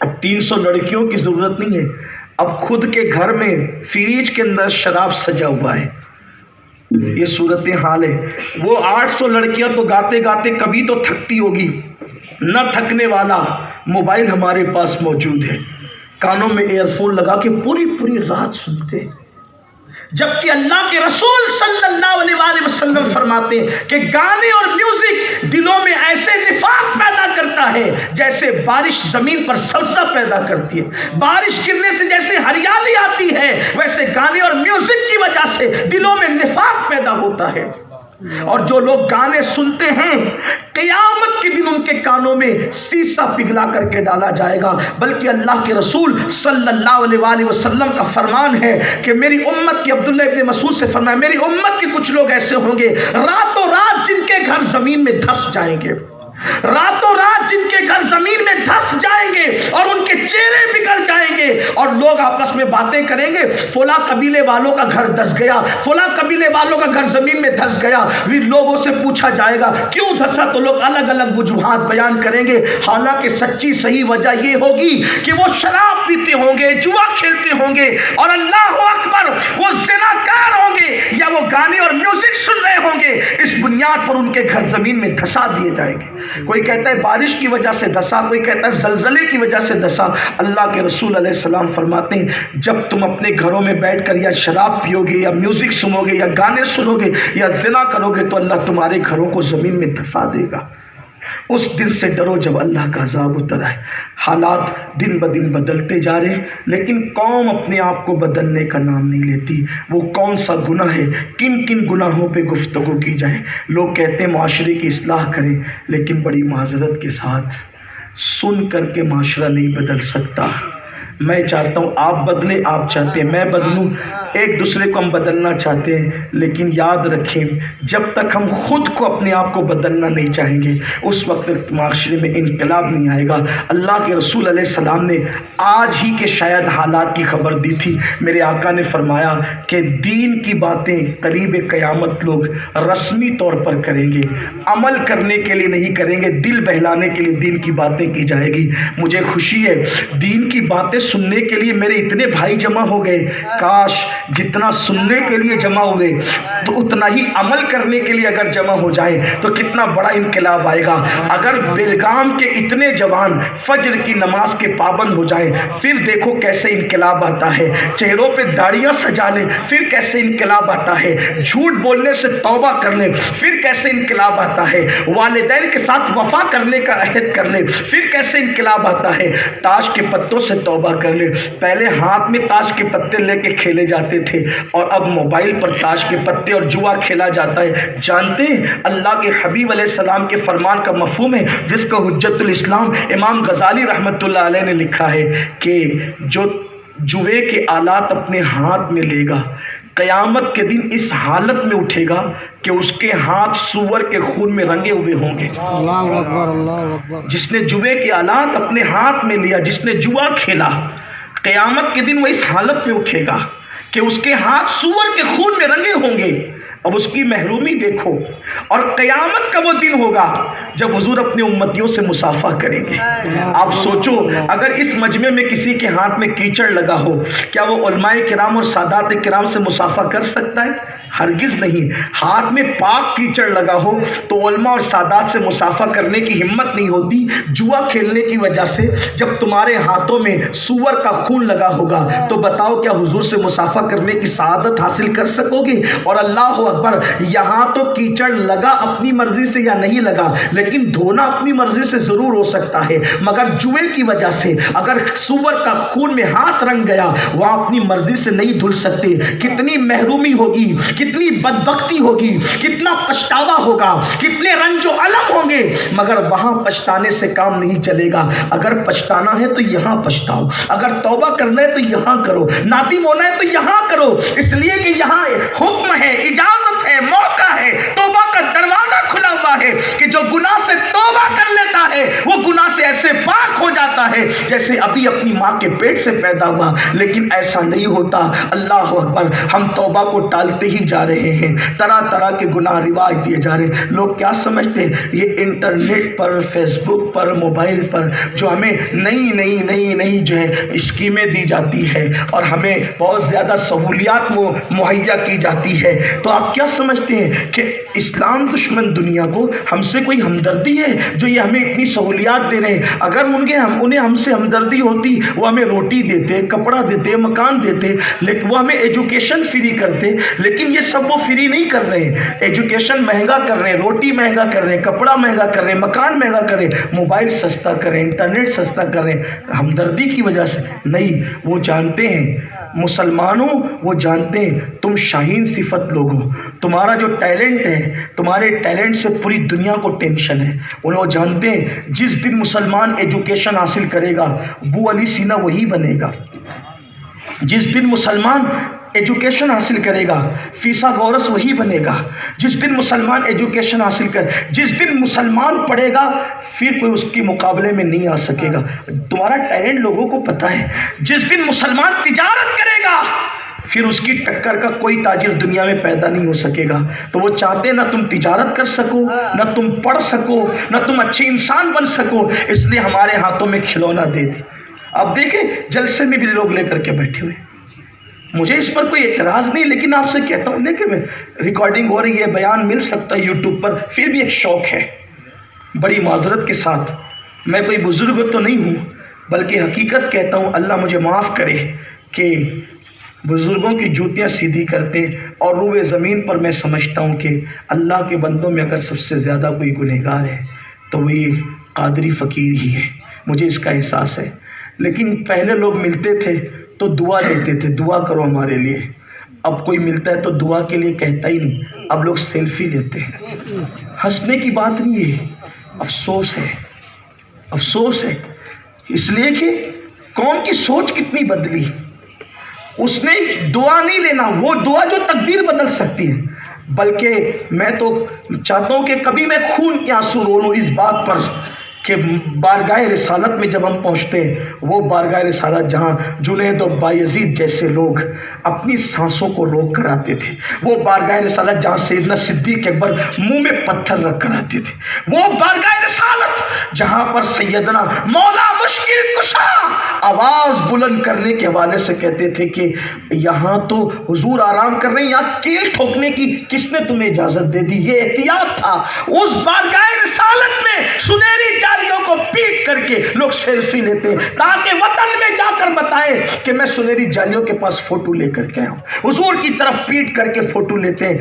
Speaker 1: اب 300 لڑکیوں کی ضرورت نہیں ہے، اب خود کے گھر میں فریج کے اندر شراب سجا ہوا ہے. یہ صورت حال ہے. وہ 800 لڑکیاں تو گاتے گاتے کبھی تو تھکتی ہوگی، نہ تھکنے والا موبائل ہمارے پاس موجود ہے، کانوں میں ایئر فون لگا کے پوری رات سنتے. جبکہ اللہ کے رسول صلی اللہ علیہ وآلہ وسلم فرماتے ہیں کہ گانے اور میوزک دلوں میں ایسے نفاق پیدا کرتا ہے جیسے بارش زمین پر سبزہ پیدا کرتی ہے. بارش گرنے سے جیسے ہریالی آتی ہے ویسے گانے اور میوزک کی وجہ سے دلوں میں نفاق پیدا ہوتا ہے. اور جو لوگ گانے سنتے ہیں قیامت کے دن ان کے کانوں میں سیسا پگھلا کر کے ڈالا جائے گا. بلکہ اللہ کے رسول صلی اللہ علیہ وآلہ وسلم کا فرمان ہے کہ میری امت کی، عبداللہ ابن مسعود سے فرمایا، میری امت کے کچھ لوگ ایسے ہوں گے راتوں رات جن کے گھر زمین میں دھس جائیں گے، راتوں رات جن کے گھر زمین میں دھس جائیں گے اور ان کے چہرے بگڑ جائیں گے، اور لوگ آپس میں باتیں کریں گے فلاں قبیلے والوں کا گھر دھس گیا، فلاں قبیلے والوں کا گھر زمین میں دھس گیا. پھر لوگوں سے پوچھا جائے گا کیوں دھسا، تو لوگ الگ الگ وجوہات بیان کریں گے. حالانکہ سچی صحیح وجہ یہ ہوگی کہ وہ شراب پیتے ہوں گے، جوا کھیلتے ہوں گے، اور اللہ اکبر وہ زناکار ہوں گے، یا وہ گانے اور میوزک سن رہے ہوں گے. اس بنیاد پر ان کے گھر زمین میں دھسا دیے جائیں گے. کوئی کہتا ہے بارش کی وجہ سے دھسا، کوئی کہتا ہے زلزلے کی وجہ سے دھسا. اللہ کے رسول علیہ السلام فرماتے ہیں جب تم اپنے گھروں میں بیٹھ کر یا شراب پیو گے یا میوزک سنو گے یا گانے سنو گے یا زنا کرو گے تو اللہ تمہارے گھروں کو زمین میں دھسا دے گا. اس دن سے ڈرو جب اللہ کا عذاب اتر آئے. حالات دن بدن بدلتے جا رہے ہیں لیکن قوم اپنے آپ کو بدلنے کا نام نہیں لیتی. وہ کون سا گناہ ہے، کن کن گناہوں پہ گفتگو کی جائے. لوگ کہتے ہیں معاشرے کی اصلاح کریں، لیکن بڑی معذرت کے ساتھ سن کر کے معاشرہ نہیں بدل سکتا. میں چاہتا ہوں آپ بدلیں، آپ چاہتے ہیں میں بدلوں، ایک دوسرے کو ہم بدلنا چاہتے ہیں. لیکن یاد رکھیں جب تک ہم خود کو اپنے آپ کو بدلنا نہیں چاہیں گے اس وقت تک معاشرے میں انقلاب نہیں آئے گا. اللہ کے رسول علیہ السلام نے آج ہی کے شاید حالات کی خبر دی تھی. میرے آقا نے فرمایا کہ دین کی باتیں قریب قیامت لوگ رسمی طور پر کریں گے، عمل کرنے کے لیے نہیں کریں گے، دل بہلانے کے لیے دین کی باتیں کی جائے گی. مجھے خوشی ہے دین کی باتیں سننے کے لیے میرے اتنے بھائی جمع ہو گئے. کاش جتنا سننے کے لیے جمع ہوئے تو اتنا ہی عمل کرنے کے لیے اگر جمع ہو جائے تو کتنا بڑا انقلاب آئے گا. اگر بیلگام کے اتنے جوان فجر کی نماز کے پابند ہو جائیں پھر دیکھو کیسے انقلاب آتا ہے. چہروں پہ داڑیاں سجا لیں پھر کیسے انقلاب آتا ہے. جھوٹ بولنے سے توبہ کر لیں پھر کیسے انقلاب آتا ہے. والدین کے ساتھ وفا کرنے کا عہد کر لیں پھر کیسے انقلاب آتا ہے. تاش کے پتوں سے توبہ کر لے. پہلے ہاتھ میں تاش کے پتے لے کے کھیلے جاتے تھے اور اب موبائل پر تاش کے پتے اور جوا کھیلا جاتا ہے. جانتے ہیں اللہ کے حبیب علیہ السلام کے فرمان کا مفہوم ہے جس کو حجت الاسلام امام غزالی رحمۃ اللہ علیہ نے لکھا ہے کہ جو جوے کے آلات اپنے ہاتھ میں لے گا قیامت کے دن اس حالت میں اٹھے گا کہ اس کے ہاتھ سور کے خون میں رنگے ہوئے ہوں گے.
Speaker 3: اللہ اکبر اللہ اکبر.
Speaker 1: جس نے جوے کے آلات اپنے ہاتھ میں لیا، جس نے جوا کھیلا، قیامت کے دن وہ اس حالت میں اٹھے گا کہ اس کے ہاتھ سور کے خون میں رنگے ہوں گے. اب اس کی محرومی دیکھو. اور قیامت کا وہ دن ہوگا جب حضور اپنے امتیوں سے مصافحہ کریں گے. آپ سوچو اگر اس مجمع میں کسی کے ہاتھ میں کیچڑ لگا ہو کیا وہ علماء کرام اور سادات کرام سے مصافحہ کر سکتا ہے؟ ہرگز نہیں. ہاتھ میں پاک کیچڑ لگا ہو تو علماء اور سادات سے مصافحہ کرنے کی ہمت نہیں ہوتی. جوا کھیلنے کی وجہ سے جب تمہارے ہاتھوں میں سور کا خون لگا ہوگا تو بتاؤ کیا حضور سے مصافحہ کرنے کی سعادت حاصل کر سکو گے؟ اور اللہ اکبر، یہاں تو کیچڑ لگا اپنی مرضی سے یا نہیں لگا لیکن دھونا اپنی مرضی سے ضرور ہو سکتا ہے. مگر جوے کی وجہ سے اگر سور کا خون میں ہاتھ رنگ گیا وہاں اپنی مرضی سے نہیں دھل سکتے. کتنی محرومی ہوگی، کتنی بدبختی ہوگی، کتنا پچھتاوا ہوگا، کتنے رنج و الم ہوں گے. مگر وہاں پچھتانے سے کام نہیں چلے گا. اگر پچھتانا ہے تو یہاں پچھتاؤ، اگر توبہ کرنا ہے تو یہاں کرو، نادم ہونا ہے تو یہاں کرو. اس لیے کہ یہاں حکم ہے، اجازت ہے، موقع ہے، توبہ کا دروازہ کھلا ہوا والا ہے کہ جو گناہ سے توبہ کر لیتا ہے وہ گناہ سے ایسے پاک ہو جاتا ہے جیسے ابھی اپنی ماں کے پیٹ سے پیدا ہوا. لیکن ایسا نہیں ہوتا. اللہ اکبر. ہم توبہ کو ٹالتے ہی جا رہے ہیں. طرح طرح کے گناہ رواج دیے جا رہے ہیں. لوگ کیا سمجھتے ہیں یہ انٹرنیٹ پر، فیس بک پر، موبائل پر جو ہمیں نئی جو ہے اسکیمیں دی جاتی ہے اور ہمیں بہت زیادہ سہولیات مہیا کی جاتی ہے، تو آپ کیا سمجھتے ہیں کہ اسلام دشمن دنیا کو ہم سے کوئی ہمدردی ہے جو یہ ہمیں اتنی سہولیات دے رہے ہیں؟ اگر انہیں ہم سے ہمدردی ہوتی وہ ہمیں روٹی دیتے، کپڑا دیتے، مکان دیتے، لیکن وہ ہمیں ایجوکیشن فری کرتے. لیکن یہ سب وہ فری نہیں کر رہے ہیں. ایجوکیشن مہنگا کر رہے ہیں، روٹی مہنگا کر رہے ہیں، کپڑا مہنگا کر رہے ہیں، مکان مہنگا کر رہے ہیں، موبائل سستا کر رہے ہیں، انٹرنیٹ سستا کر رہے ہیں. ہمدردی کی وجہ سے نہیں. وہ جانتے ہیں مسلمانوں، وہ جانتے ہیں تم شاہین صفت لوگ ہو. تمہارا جو ٹیلنٹ ہے، تمہارے ٹیلنٹ سے پوری دنیا کو ٹینشن ہے. وہ جانتے ہیں جس دن مسلمان ایجوکیشن حاصل کرے گا ابو علی سینا وہی بنے گا. جس دن مسلمان ایجوکیشن حاصل کرے گا فیسا غورس وہی بنے گا. جس دن مسلمان ایجوکیشن حاصل جس دن مسلمان پڑھے گا پھر کوئی اس کے مقابلے میں نہیں آ سکے گا. تمہارا ٹیلنٹ لوگوں کو پتہ ہے. جس دن مسلمان تجارت کرے گا پھر اس کی ٹکر کا کوئی تاجر دنیا میں پیدا نہیں ہو سکے گا. تو وہ چاہتے نہ تم تجارت کر سکو، نہ تم پڑھ سکو، نہ تم اچھے انسان بن سکو، اس لیے ہمارے ہاتھوں میں کھلونا دے دی. اب دیکھیں جلسے میں بھی لوگ لے کر کے بیٹھے ہوئے. مجھے اس پر کوئی اعتراض نہیں، لیکن آپ سے کہتا ہوں لیکن ریکارڈنگ ہو رہی ہے، بیان مل سکتا ہے یوٹیوب پر، پھر بھی ایک شوق ہے. بڑی معذرت کے ساتھ، میں کوئی بزرگ تو نہیں ہوں بلکہ حقیقت کہتا ہوں. اللہ مجھے معاف کرے کہ بزرگوں کی جوتیاں سیدھی کرتے اور روئے زمین پر میں سمجھتا ہوں کہ اللہ کے بندوں میں اگر سب سے زیادہ کوئی گنہگار ہے تو وہ یہ قادری فقیر ہی ہے. مجھے اس کا احساس ہے. لیکن پہلے لوگ ملتے تھے تو دعا دیتے تھے، دعا کرو ہمارے لیے. اب کوئی ملتا ہے تو دعا کے لیے کہتا ہی نہیں. اب لوگ سیلفی لیتے ہیں. ہنسنے کی بات نہیں ہے، افسوس ہے. افسوس ہے اس لیے کہ قوم کی سوچ کتنی بدلی. اس نے دعا نہیں لینا، وہ دعا جو تقدیر بدل سکتی ہے. بلکہ میں تو چاہتا ہوں کہ کبھی میں خون کے آنسو رو لوں اس بات پر کہ بارگاہ رسالت میں جب ہم پہنچتے ہیں، وہ بارگاہ رسالت جہاں جنید و بایزید جیسے لوگ اپنی سانسوں کو روک کر آتے تھے، وہ بارگاہ رسالت جہاں سیدنا صدیق اکبر منہ میں پتھر رکھ کر آتے تھے، وہ بارگاہ رسالت جہاں پر سیدنا مولا مشکل کشا آواز بلند کرنے کے حوالے سے کہتے تھے کہ یہاں تو حضور آرام کر رہے ہیں، یہاں کیل ٹھوکنے کی کس نے تمہیں اجازت دے دی؟ یہ احتیاط تھا. اس بارگاہ رسالت میں سنہری جالیوں کو پیٹ کر کے لوگ سیلفی لیتے ہیں تاکہ وطن میں جا کر بتائیں کہ میں سنہری جالیوں کے پاس فوٹو لے کر کے آیا ہوں. حضور کی طرف پیٹ کر کے فوٹو لیتے ہیں.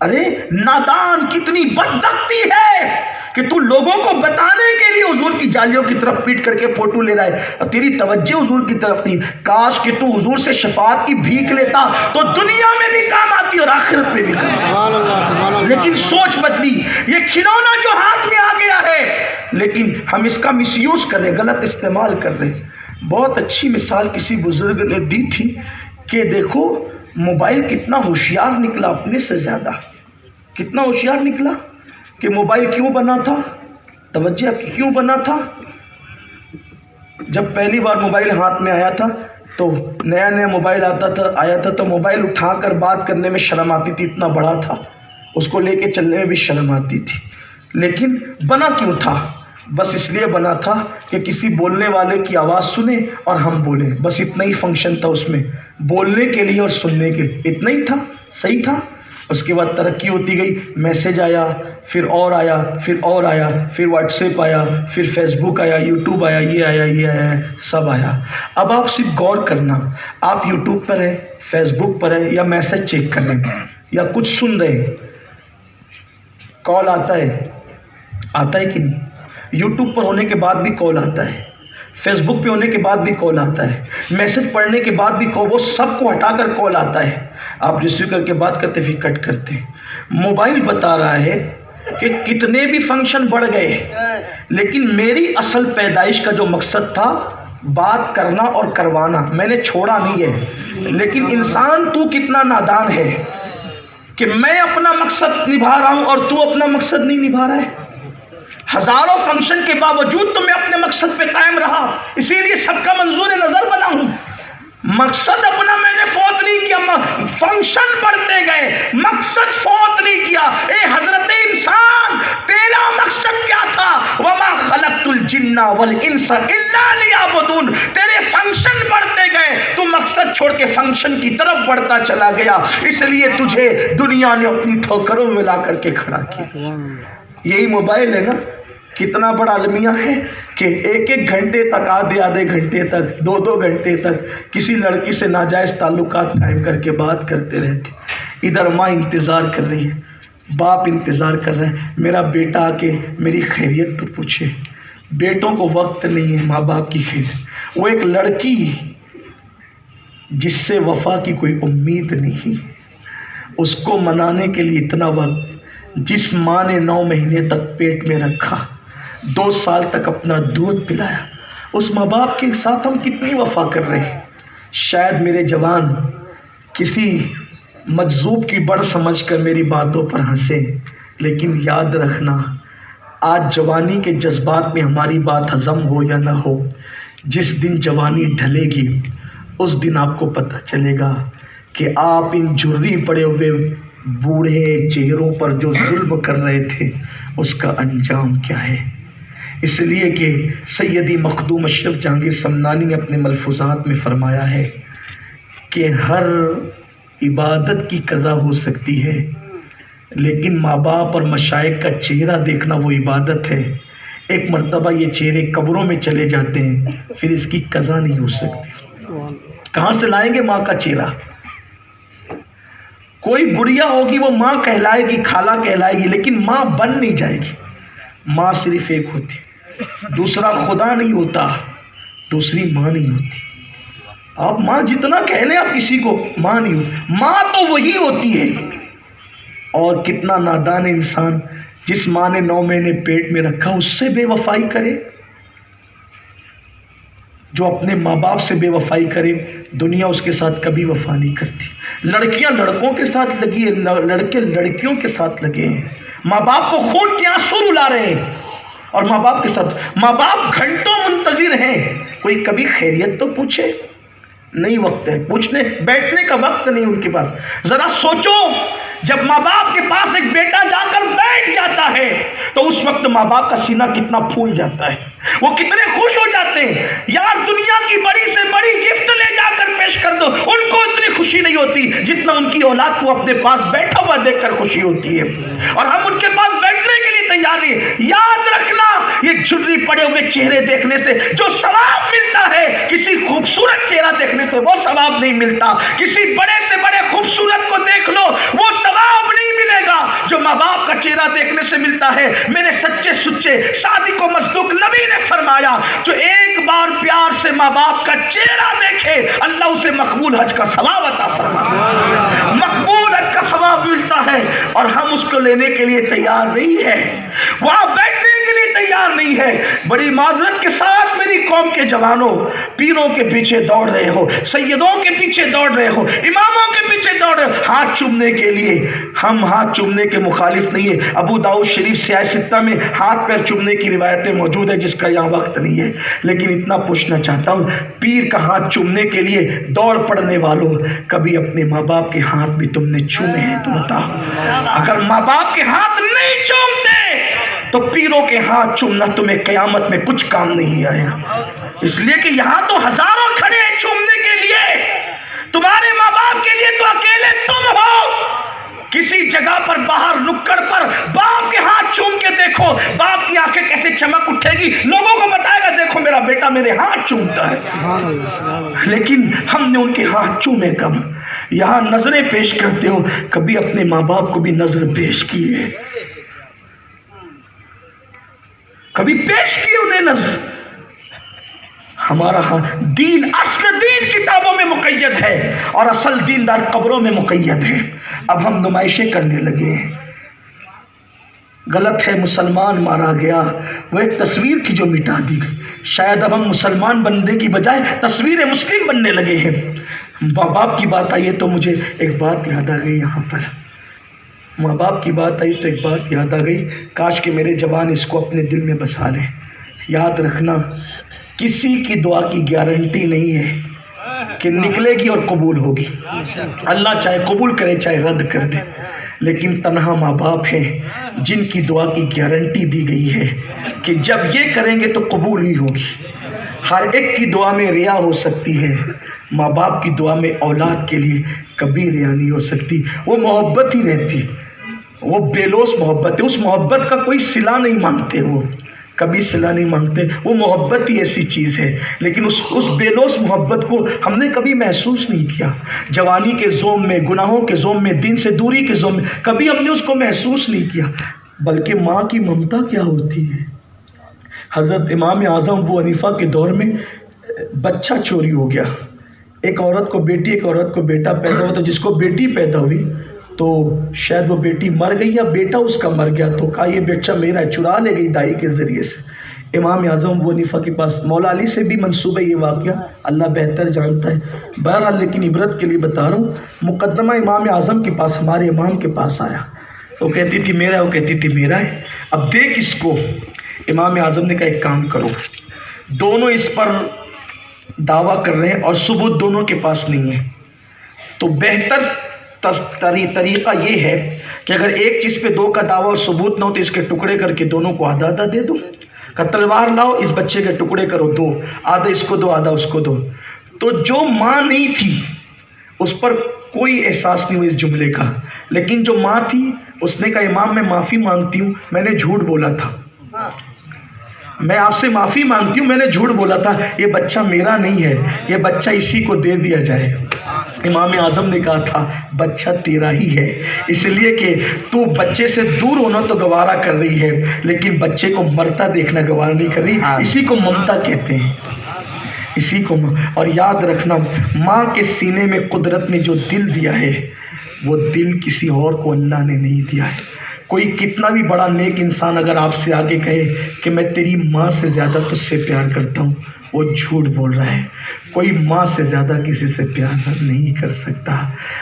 Speaker 1: ارے نادان، کتنی بدبختی ہے کہ تو لوگوں کو بتانے کے لیے حضور کی جالیوں کی طرف پیٹ کر کے فوٹو لے رہا ہے. تیری توجہ حضور کی طرف نہیں. کاش کہ تو حضور سے شفاعت کی بھیک لیتا تو دنیا میں بھی کام آتی اور آخرت میں بھی کام آتی. لیکن سوچ بدلی. یہ کھلونا جو ہاتھ میں آ گیا ہے لیکن ہم اس کا مس یوز کر رہے، غلط استعمال کر رہے. بہت اچھی مثال کسی بزرگ نے دی تھی کہ دیکھو موبائل کتنا ہوشیار نکلا اپنے سے زیادہ. کتنا ہوشیار نکلا کہ موبائل کیوں بنا تھا؟ توجہ آپ کی، کیوں بنا تھا؟ جب پہلی بار موبائل ہاتھ میں آیا تھا تو نیا موبائل آیا تھا تو موبائل اٹھا کر بات کرنے میں شرم آتی تھی. اتنا بڑا تھا، اس کو لے کے چلنے میں بھی شرم آتی تھی. لیکن بنا کیوں تھا؟ بس اس لیے بنا تھا کہ کسی بولنے والے کی آواز سنیں اور ہم بولیں. بس اتنا ہی فنکشن تھا اس میں، بولنے کے لیے اور سننے کے لیے. اتنا ہی تھا، صحیح تھا. اس کے بعد ترقی ہوتی گئی، میسیج آیا، پھر اور آیا، پھر اور آیا، پھر واٹس ایپ آیا، پھر فیس بک آیا، یوٹیوب آیا، یہ آیا، یہ آیا، سب آیا. اب آپ صرف غور کرنا، آپ یوٹیوب پر ہیں، فیس بک پر ہیں، یا میسیج چیک کر رہے ہیں یا کچھ سن رہے ہیں. کال آتا ہے کہ نہیں؟ یوٹیوب پر ہونے کے بعد بھی کال آتا ہے، فیس بک پہ ہونے کے بعد بھی کال آتا ہے، میسج پڑھنے کے بعد بھی کال، وہ سب کو ہٹا کر کال آتا ہے. آپ ریسیو کر کے بات کرتے پھر کٹ کرتے. موبائل بتا رہا ہے کہ کتنے بھی فنکشن بڑھ گئے لیکن میری اصل پیدائش کا جو مقصد تھا بات کرنا اور کروانا، میں نے چھوڑا نہیں ہے. لیکن انسان تو کتنا نادان ہے کہ میں اپنا مقصد نبھا رہا ہوں اور تو اپنا مقصد نہیں نبھا رہا ہے؟ ہزاروں فنکشن کے باوجود تو میں اپنے مقصد پہ قائم رہا، اسی لیے سب کا منظور نظر بنا ہوں۔ مقصد اپنا میں نے فوت نہیں کیا، فنکشن بڑھتے گئے، مقصد فوت نہیں کیا۔ اے حضرت انسان، تیرا مقصد کیا تھا؟ وَمَا خَلَقْتُ الْجِنَّ وَالْإِنسَ إِلَّا لِيَعْبُدُونَ۔ تیرے فنکشن بڑھتے گئے، تو مقصد چھوڑ کے فنکشن کی طرف بڑھتا چلا گیا، اس لیے تجھے دنیا نے اپنی ٹھوکروں میں لا کر کے کھڑا کیا۔ یہی موبائل ہے نا، کتنا بڑا المیہ ہے کہ ایک ایک گھنٹے تک، آدھے گھنٹے تک، دو گھنٹے تک کسی لڑکی سے ناجائز تعلقات قائم کر کے بات کرتے رہتے۔ ادھر ماں انتظار کر رہی ہے، باپ انتظار کر رہے ہیں، میرا بیٹا آ کے میری خیریت تو پوچھے۔ بیٹوں کو وقت نہیں ہے ماں باپ کی خیریت۔ وہ ایک لڑکی جس سے وفا کی کوئی امید نہیں، اس کو منانے کے لیے اتنا وقت، جس ماں نے 9 مہینے تک پیٹ میں رکھا، 2 سال تک اپنا دودھ پلایا، اس ماں باپ کے ساتھ ہم کتنی وفا کر رہے ہیں۔ شاید میرے جوان کسی مجذوب کی بڑھ سمجھ کر میری باتوں پر ہنسیں، لیکن یاد رکھنا، آج جوانی کے جذبات میں ہماری بات ہضم ہو یا نہ ہو، جس دن جوانی ڈھلے گی اس دن آپ کو پتہ چلے گا کہ آپ ان جھری پڑے ہوئے بوڑھے چہروں پر جو ظلم کر رہے تھے اس کا انجام کیا ہے۔ اس لیے کہ سیدی مخدوم اشرف جہانگیر سمنانی نے اپنے ملفوظات میں فرمایا ہے کہ ہر عبادت کی قضا ہو سکتی ہے، لیکن ماں باپ اور مشائخ کا چہرہ دیکھنا وہ عبادت ہے۔ ایک مرتبہ یہ چہرے قبروں میں چلے جاتے ہیں، پھر اس کی قضا نہیں ہو سکتی۔ کہاں سے لائیں گے ماں کا چہرہ؟ کوئی بڑھیا ہوگی وہ ماں کہلائے گی، خالہ کہلائے گی، لیکن ماں بن نہیں جائے گی۔ ماں صرف ایک ہوتی، دوسرا خدا نہیں ہوتا، دوسری ماں نہیں ہوتی۔ آپ ماں جتنا کہہ لیں آپ کسی کو، ماں نہیں ہوتی، ماں تو وہی ہوتی ہے۔ اور کتنا نادان انسان جس ماں نے 9 مہینے پیٹ میں رکھا اس سے بے وفائی کرے۔ جو اپنے ماں باپ سے بے وفائی کرے، دنیا اس کے ساتھ کبھی وفا نہیں کرتی۔ لڑکیاں لڑکوں کے ساتھ لگی ہیں، لڑکے لڑکیوں کے ساتھ لگے ہیں، ماں باپ کو خون کے آنسو رلا رہے ہیں، اور ماں باپ کے ساتھ ماں باپ گھنٹوں منتظر ہیں، کوئی کبھی خیریت تو پوچھے؟ نہیں وقت ہے، پوچھنے بیٹھنے کا وقت نہیں ان کے پاس۔ ذرا سوچو، جب ماں باپ کے پاس ایک بیٹا جا کر بیٹھ جاتا ہے تو اس وقت ماں باپ کا سینہ کتنا پھول جاتا ہے، وہ کتنے خوش ہو جاتے ہیں۔ یار دنیا کی بڑی سے بڑی گفٹ لے جا کر پیش کر دو، ان کو اتنی خوشی نہیں ہوتی جتنا ان کی اولاد کو اپنے پاس بیٹھا ہوا دیکھ کر خوشی ہوتی ہے، اور ہم ان کے پاس بیٹھنے کے لیے تیار نہیں۔ یاد رکھنا، یہ جھری پڑے ہوئے چہرے دیکھنے سے جو ثواب ملتا ہے، کسی خوبصورت چہرہ دیکھنے سے وہ ثواب نہیں ملتا۔ کسی بڑے سے بڑے خوبصورت کو دیکھ لو، وہ ثواب نہیں ملے گا جو ماں باپ کا چہرہ دیکھنے سے ملتا ہے۔ میرے سچے سچے صادق و مصدوق نبی نے فرمایا، جو ایک بار پیار سے ماں باپ کا چہرہ دیکھے اللہ اسے مقبول حج کا ثواب عطا فرماتا ہے، مقبول حج کا ثواب ملتا ہے، اور ہم اس کو لینے کے لیے تیار نہیں ہے، وہاں بیٹھنے کے لیے تیار نہیں ہے۔ بڑی معذرت کے ساتھ میری قوم کے جوانوں، پیروں کے پیچھے دوڑ رہے ہو، سیدوں کے پیچھے دوڑ رہے ہو، اماموں کے پیچھے دوڑ رہے ہو ہاتھ چومنے کے لیے۔ ہم ہاتھ چومنے کے مخالف نہیں ہے، ابو داؤد شریف سیاہ ستہ میں ہاتھ پیر چومنے کی روایتیں موجود ہے، جس کا یہاں وقت نہیں ہے، لیکن اتنا پوچھنا چاہتا ہوں، پیر کا ہاتھ چومنے کے لیے دوڑ پڑنے والوں، کبھی اپنے ماں باپ کے ہاتھ بھی تم نے چومے ہیں تو بتاؤ؟ اگر ماں باپ کے ہاتھ نہیں چومتے تو پیروں کے ہاتھ چومنا تمہیں قیامت میں کچھ کام نہیں آئے گا، اس لیے کہ یہاں تو ہزاروں کھڑے ہیں چومنے کے لیے، تمہارے ماں باپ کے لیے تو اکیلے تم ہو۔ کسی جگہ پر باہر نکڑ پر باپ کے ہاتھ چوم کے دیکھو، باپ کی آنکھیں کیسے چمک اٹھے گی، لوگوں کو بتائے گا دیکھو میرا بیٹا میرے ہاتھ چومتا ہے۔ لیکن ہم نے ان کے ہاتھ چومے کب؟ یہاں نظریں پیش کرتے ہو، کبھی اپنے ماں باپ کو بھی نظر پیش کی ہے؟ کبھی پیش کی انہیں نظر؟ ہمارا دین، اصل دین کتابوں میں مقید ہے اور اصل دیندار قبروں میں مقید ہے۔ اب ہم نمائشیں کرنے لگے ہیں، غلط ہے، مسلمان مارا گیا، وہ ایک تصویر تھی جو مٹا دی گئی۔ شاید اب ہم مسلمان بننے کی بجائے تصویر مسلم بننے لگے ہیں۔ باپ کی بات آئی ہے تو مجھے ایک بات یاد آ گئی یہاں پر ماں باپ کی بات آئی تو ایک بات یاد آ گئی، کاش کہ میرے جوان اس کو اپنے دل میں بسا لیں۔ یاد رکھنا کسی کی دعا کی گارنٹی نہیں ہے کہ نکلے گی اور قبول ہوگی، اللہ چاہے قبول کرے چاہے رد کر دے، لیکن تنہا ماں باپ ہیں جن کی دعا کی گارنٹی دی گئی ہے کہ جب یہ کریں گے تو قبول ہی ہوگی۔ ہر ایک کی دعا میں ریا ہو سکتی ہے، ماں باپ کی دعا میں اولاد کے لیے کبھی ریا نہیں ہو سکتی، وہ محبت ہی رہتی، وہ بے لوث محبت ہے، اس محبت کا کوئی صلہ نہیں مانگتے، وہ کبھی صلہ نہیں مانگتے، وہ محبت ہی ایسی چیز ہے۔ لیکن اس بے لوث محبت کو ہم نے کبھی محسوس نہیں کیا، جوانی کے زوم میں، گناہوں کے زوم میں، دین سے دوری کے زوم میں کبھی ہم نے اس کو محسوس نہیں کیا۔ بلکہ ماں کی ممتا کیا ہوتی ہے۔ حضرت امام اعظم ابو حنیفہ کے دور میں بچہ چوری ہو گیا، ایک عورت کو بیٹی ایک عورت کو بیٹا پیدا ہوا، تو جس کو بیٹی پیدا ہوئی تو شاید وہ بیٹی مر گئی یا بیٹا اس کا مر گیا، تو کہا یہ بچہ میرا ہے، چرا لے گئی دائی کے ذریعے سے۔ امام اعظم ابو حنیفہ کے پاس مولا علی سے بھی منسوب ہے یہ واقعہ، اللہ بہتر جانتا ہے، بہرحال لیکن عبرت کے لیے بتا رہا ہوں۔ مقدمہ امام اعظم کے پاس، ہمارے امام کے پاس آیا، تو وہ کہتی تھی میرا ہے، وہ کہتی تھی میرا ہے، اب دیکھ اس کو۔ امام اعظم نے کہا ایک کام کرو، دونوں اس پر دعویٰ کر رہے ہیں اور ثبوت دونوں کے پاس نہیں ہے، تو بہتر طریقہ یہ ہے کہ اگر ایک چیز پہ دو کا دعویٰ اور ثبوت نہ ہو تو اس کے ٹکڑے کر کے دونوں کو آدھا آدھا دے دو، کہ تلوار لاؤ اس بچے کے ٹکڑے کرو، دو، آدھا اس کو دو آدھا اس کو دو۔ تو جو ماں نہیں تھی اس پر کوئی احساس نہیں ہوا اس جملے کا، لیکن جو ماں تھی اس نے کہا امام میں معافی مانگتی ہوں، میں نے جھوٹ بولا تھا، میں آپ سے معافی مانگتی ہوں، میں نے جھوٹ بولا تھا، یہ بچہ میرا نہیں ہے، یہ بچہ اسی کو دے دیا جائے۔ امام اعظم نے کہا تھا بچہ تیرا ہی ہے، اس لیے کہ تو بچے سے دور ہونا تو گوارا کر رہی ہے لیکن بچے کو مرتا دیکھنا گوارا نہیں کر رہی، اسی کو ممتا کہتے ہیں، اسی کو۔ اور یاد رکھنا ماں کے سینے میں قدرت نے جو دل دیا ہے وہ دل کسی اور کو اللہ نے نہیں دیا ہے۔ کوئی کتنا بھی بڑا نیک انسان اگر آپ سے آگے کہے کہ میں تیری ماں سے زیادہ تجھ سے پیار کرتا ہوں، وہ جھوٹ بول رہا ہے، کوئی ماں سے زیادہ کسی سے پیار نہیں کر سکتا۔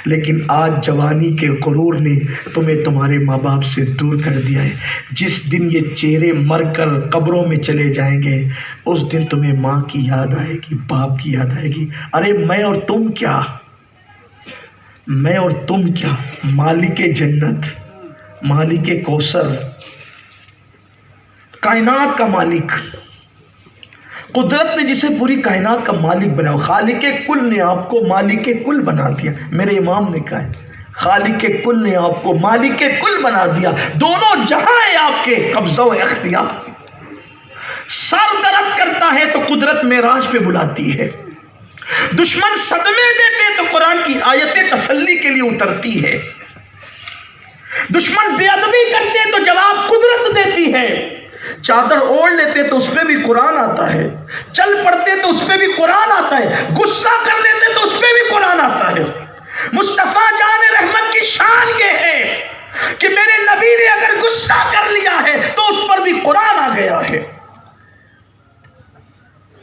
Speaker 1: لیکن آج جوانی کے غرور نے تمہیں تمہارے ماں باپ سے دور کر دیا ہے۔ جس دن یہ چہرے مر کر قبروں میں چلے جائیں گے اس دن تمہیں ماں کی یاد آئے گی، باپ کی یاد آئے گی، ارے میں اور تم کیا، میں اور تم کیا، مالک جنت، مالک کوثر، کائنات کا مالک، قدرت نے جسے پوری کائنات کا مالک بنایا، خالق کل نے آپ کو مالک کل بنا دیا۔ میرے امام نے کہا ہے خالق کل نے آپ کو مالک کل بنا دیا، دونوں جہاں ہیں آپ کے قبضہ و اختیار۔ سر درد کرتا ہے تو قدرت معراج پہ بلاتی ہے، دشمن صدمے دیتے تو قرآن کی آیتیں تسلی کے لیے اترتی ہے، دشمن بے ادبی کرتے تو جواب قدرت دیتی ہے، چادر اوڑھ لیتے تو اس پہ بھی قرآن آتا ہے، چل پڑتے تو اس پہ بھی قرآن آتا ہے، غصہ کر لیتے تو اس پہ بھی قرآن آتا ہے۔ مصطفیٰ جان رحمت کی شان یہ ہے کہ میرے نبی نے اگر غصہ کر لیا ہے تو اس پر بھی قرآن آ گیا ہے۔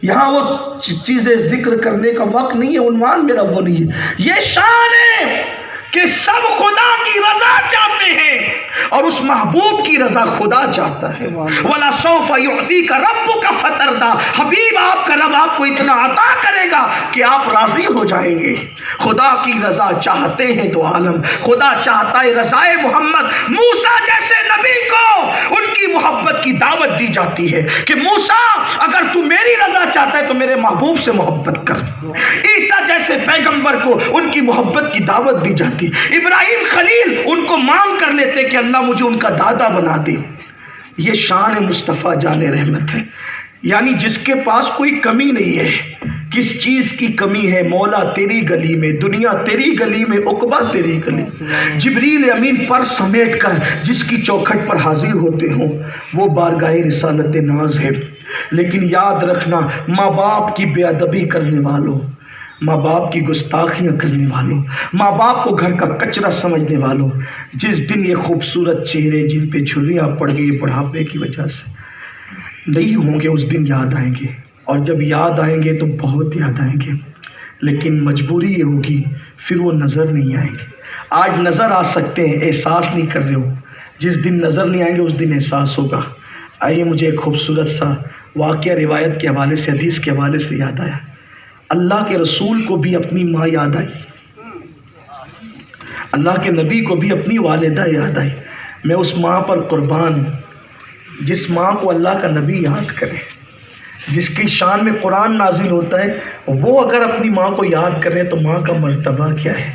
Speaker 1: یہاں وہ چیزیں ذکر کرنے کا وقت نہیں ہے، عنوان میرا وہ نہیں ہے، یہ شان ہے کہ سب خدا کی رضا چاہتے ہیں اور اس محبوب کی رضا خدا چاہتا ہے۔ وَلَا سَوْفَ يُعْطِيكَ رَبُّكَ فَتَرْضَىٰ، حبیب آپ کا رب آپ کو اتنا عطا کرے گا کہ آپ راضی ہو جائیں گے۔ خدا کی رضا چاہتے ہیں تو عالم، خدا چاہتا ہے رضائے محمد۔ موسیٰ جیسے نبی کو ان کی محبت کی دعوت دی جاتی ہے کہ موسیٰ اگر تو میری رضا چاہتا ہے تو میرے محبوب سے محبت کر۔ عیسیٰ جیسے پیغمبر کو ان کی محبت کی دعوت دی جاتی، ابراہیم خلیل ان کو مانگ کر لیتے کہ اللہ مجھے ان کا دادا بنا دے۔ یہ شان مصطفیٰ جان رحمت ہے، یعنی جس کے پاس کوئی کمی نہیں ہے۔ کس چیز کی کمی ہے؟ مولا تیری گلی میں، دنیا تیری گلی میں، عقبہ تیری گلی۔ جبریل امین پر سمیٹ کر جس کی چوکھٹ پر حاضر ہوتے ہوں وہ بارگاہ رسالت ناز ہے۔ لیکن یاد رکھنا ماں باپ کی بے ادبی کرنے والوں، ماں باپ کی گستاخیاں کرنے والوں، ماں باپ کو گھر کا کچرا سمجھنے والوں، جس دن یہ خوبصورت چہرے جن پہ جھریاں پڑ گئی بڑھاپے کی وجہ سے نہیں ہوں گے اس دن یاد آئیں گے، اور جب یاد آئیں گے تو بہت یاد آئیں گے۔ لیکن مجبوری یہ ہوگی پھر وہ نظر نہیں آئیں گے۔ آج نظر آ سکتے ہیں، احساس نہیں کر رہے ہو، جس دن نظر نہیں آئیں گے اس دن احساس ہوگا۔ آئیے مجھے ایک خوبصورت سا واقعہ روایت کے حوالے سے، حدیث کے حوالے سے یاد آیا۔ اللہ کے رسول کو بھی اپنی ماں یاد آئی، اللہ کے نبی کو بھی اپنی والدہ یاد آئی۔ میں اس ماں پر قربان جس ماں کو اللہ کا نبی یاد کرے، جس کی شان میں قرآن نازل ہوتا ہے، وہ اگر اپنی ماں کو یاد کرے تو ماں کا مرتبہ کیا ہے،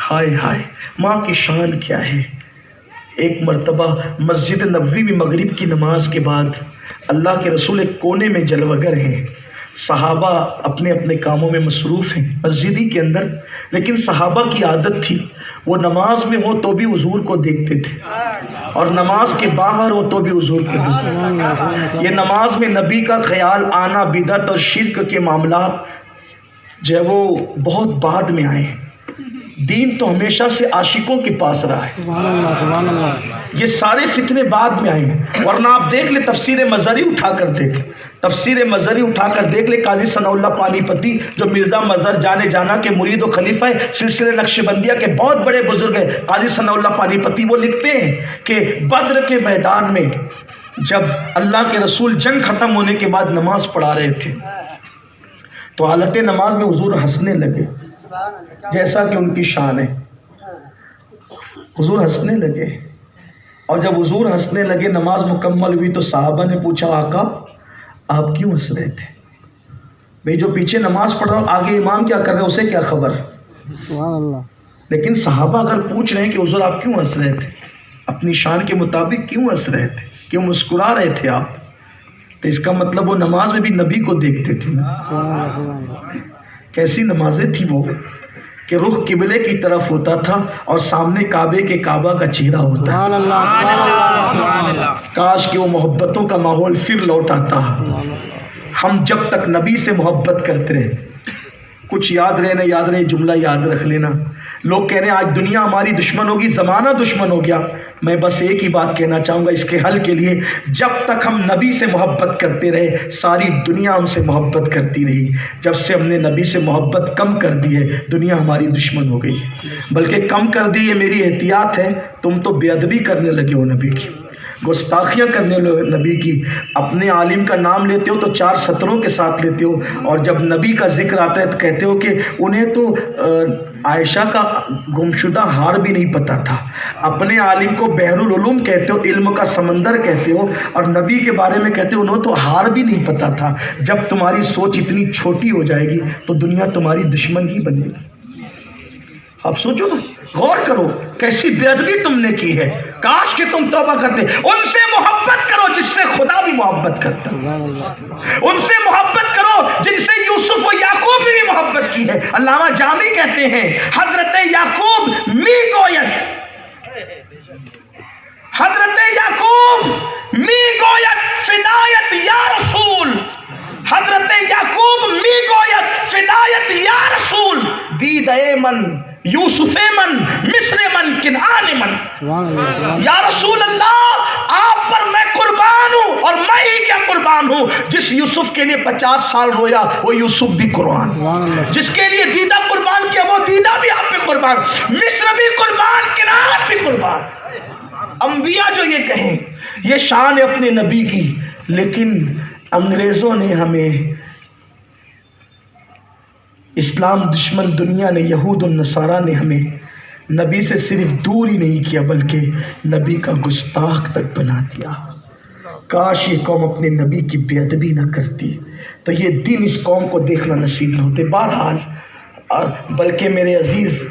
Speaker 1: ہائے ہائے ماں کی شان کیا ہے۔ ایک مرتبہ مسجد نبوی میں مغرب کی نماز کے بعد اللہ کے رسول ایک کونے میں جلوگر ہیں، صحابہ اپنے اپنے کاموں میں مصروف ہیں مسجد ہی کے اندر، لیکن صحابہ کی عادت تھی وہ نماز میں ہو تو بھی حضور کو دیکھتے تھے اور نماز کے باہر ہو تو بھی حضور کو دیکھتے تھے۔ یہ نماز میں نبی کا خیال آنا، بدعت اور شرک کے معاملات جو ہے وہ بہت بعد میں آئے ہیں۔ دین تو ہمیشہ سے عاشقوں کے پاس رہا ہے،
Speaker 3: سبحان اللہ سبحان اللہ۔
Speaker 1: یہ سارے فتنے بعد میں آئے ہیں۔ ورنہ آپ دیکھ لیں تفسیر مظہری اٹھا کر دیکھ لیں، تفسیر مظہری اٹھا کر دیکھ لیں، قاضی ثناء اللہ پانی پتی جو مرزا مظہر جانے جانا کے مرید و خلیفہ ہے، سلسلہ نقشبندیہ کے بہت بڑے بزرگ ہیں، قاضی ثناء اللہ پانی پتی، وہ لکھتے ہیں کہ بدر کے میدان میں جب اللہ کے رسول جنگ ختم ہونے کے بعد نماز پڑھا رہے تھے تو حالت نماز میں حضور ہنسنے لگے، جیسا کہ ان کی شان ہے، حضور ہنسنے لگے۔ اور جب حضور ہنسنے لگے، نماز مکمل ہوئی تو صحابہ نے پوچھا آقا آپ کیوں ہنس رہے تھے؟ بھئی جو پیچھے نماز پڑھ رہا ہوں آگے امام کیا کر رہے اسے کیا خبر؟
Speaker 3: سبحان اللہ۔
Speaker 1: لیکن صحابہ اگر پوچھ رہے ہیں کہ حضور آپ کیوں ہنس رہے تھے، اپنی شان کے مطابق کیوں ہنس رہے تھے، کیوں مسکرا رہے تھے آپ، تو اس کا مطلب وہ نماز میں بھی نبی کو دیکھتے تھے نا۔ کیسی نمازیں تھی وہ کہ رخ قبلے کی طرف ہوتا تھا اور سامنے کعبے کے کعبہ کا چہرہ ہوتا ہے۔
Speaker 3: سبحان اللہ سبحان اللہ۔
Speaker 1: کاش کہ وہ محبتوں کا ماحول پھر لوٹ آتا۔ ہم جب تک نبی سے محبت کرتے رہے، کچھ یاد رہے جملہ یاد رکھ لینا۔ لوگ کہہ رہے ہیں آج دنیا ہماری دشمن ہوگی، زمانہ دشمن ہو گیا۔ میں بس ایک ہی بات کہنا چاہوں گا اس کے حل کے لیے، جب تک ہم نبی سے محبت کرتے رہے ساری دنیا ہم سے محبت کرتی رہی۔ جب سے ہم نے نبی سے محبت کم کر دی ہے دنیا ہماری دشمن ہو گئی، بلکہ کم کر دی، یہ میری احتیاط ہے۔ تم تو بے ادبی کرنے لگے ہو نبی کی، گستاخیاں کرنے لگے نبی کی، اپنے عالم کا نام لیتے ہو تو 4 سطروں کے ساتھ لیتے ہو، اور جب نبی کا ذکر آتا ہے تو کہتے ہو کہ انہیں تو عائشہ کا گمشدہ ہار بھی نہیں پتا تھا۔ اپنے عالم کو بحر العلوم کہتے ہو، علم کا سمندر کہتے ہو، اور نبی کے بارے میں کہتے ہو انہوں تو ہار بھی نہیں پتا تھا۔ جب تمہاری سوچ اتنی چھوٹی ہو جائے گی تو دنیا تمہاری دشمن ہی بنے گی۔ آپ سوچو نا، غور کرو کیسی بے ادبی تم نے کی ہے۔ کاش کہ تم توبہ کرتے، ان سے محبت کرو جس سے خدا بھی محبت کرتا، ان سے محبت کرو جن سے یوسف و یعقوب نے بھی محبت کی ہے۔ علامہ جامی کہتے ہیں حضرت یعقوب می گویت، حضرت یعقوب می گویت فدایت یا رسول، حضرت یعقوب می گویت فدایت یا رسول، دید من یوسف من مصر من کنعان من۔ یا رسول اللہ آپ پر میں قربان ہوں، اور میں ہی کیا قربان ہوں، جس یوسف کے لیے 50 سال رویا وہ یوسف بھی قربان، جس کے لیے دیدہ قربان کیا وہ دیدہ بھی آپ پہ قربان، مصر بھی قربان، کنعان بھی قربان۔ انبیاء جو یہ کہیں، یہ شان ہے اپنے نبی کی، لیکن انگریزوں نے ہمیں، اسلام دشمن دنیا نے، یہود و نصارہ نے ہمیں نبی سے صرف دور ہی نہیں کیا بلکہ نبی کا گستاخ تک بنا دیا۔ کاش یہ قوم اپنے نبی کی بے ادبی نہ کرتی تو یہ دن اس قوم کو دیکھنا نصیب نہ ہوتے۔ بہرحال بلکہ میرے عزیز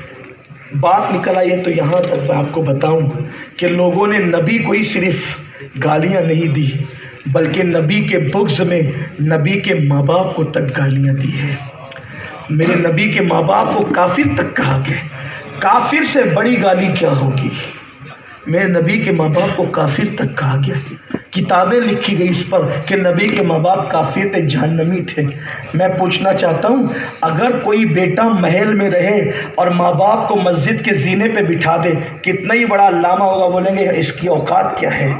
Speaker 1: بات نکل آئی ہے تو یہاں تک میں آپ کو بتاؤں کہ لوگوں نے نبی کو ہی صرف گالیاں نہیں دی بلکہ نبی کے بغض میں نبی کے ماں باپ کو تک گالیاں دی ہیں۔ میرے نبی کے ماں باپ کو کافر تک کہا گیا، کافر سے بڑی گالی کیا ہوگی؟ میرے نبی کے ماں باپ کو کافر تک کہا گیا، کتابیں لکھی گئی اس پر کہ نبی کے ماں باپ کافر تھے، جہنمی تھے۔ میں پوچھنا چاہتا ہوں اگر کوئی بیٹا محل میں رہے اور ماں باپ کو مسجد کے زینے پہ بٹھا دے، کتنا ہی بڑا علامہ ہوگا بولیں گے اس کی اوقات کیا ہے،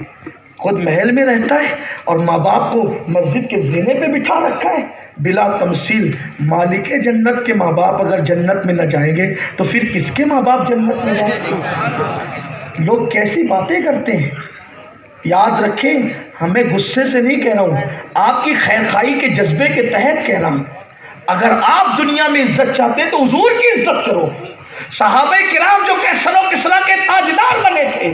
Speaker 1: خود محل میں رہتا ہے اور ماں باپ کو مسجد کے زینے پہ بٹھا رکھا ہے. بلا تمثیل مالک جنت کے ماں باپ اگر جنت میں نہ جائیں گے تو پھر کس کے ماں باپ جنت میں جائیں گے؟ لوگ کیسی باتیں کرتے ہیں. یاد رکھیں، ہمیں غصے سے نہیں کہہ رہا ہوں، آپ کی خیر خواہی کے جذبے کے تحت کہہ رہا ہوں. اگر آپ دنیا میں عزت چاہتے تو حضور کی عزت کرو. صحابہ کرام جو کیسر و کسریٰ کے تاجدار بنے تھے،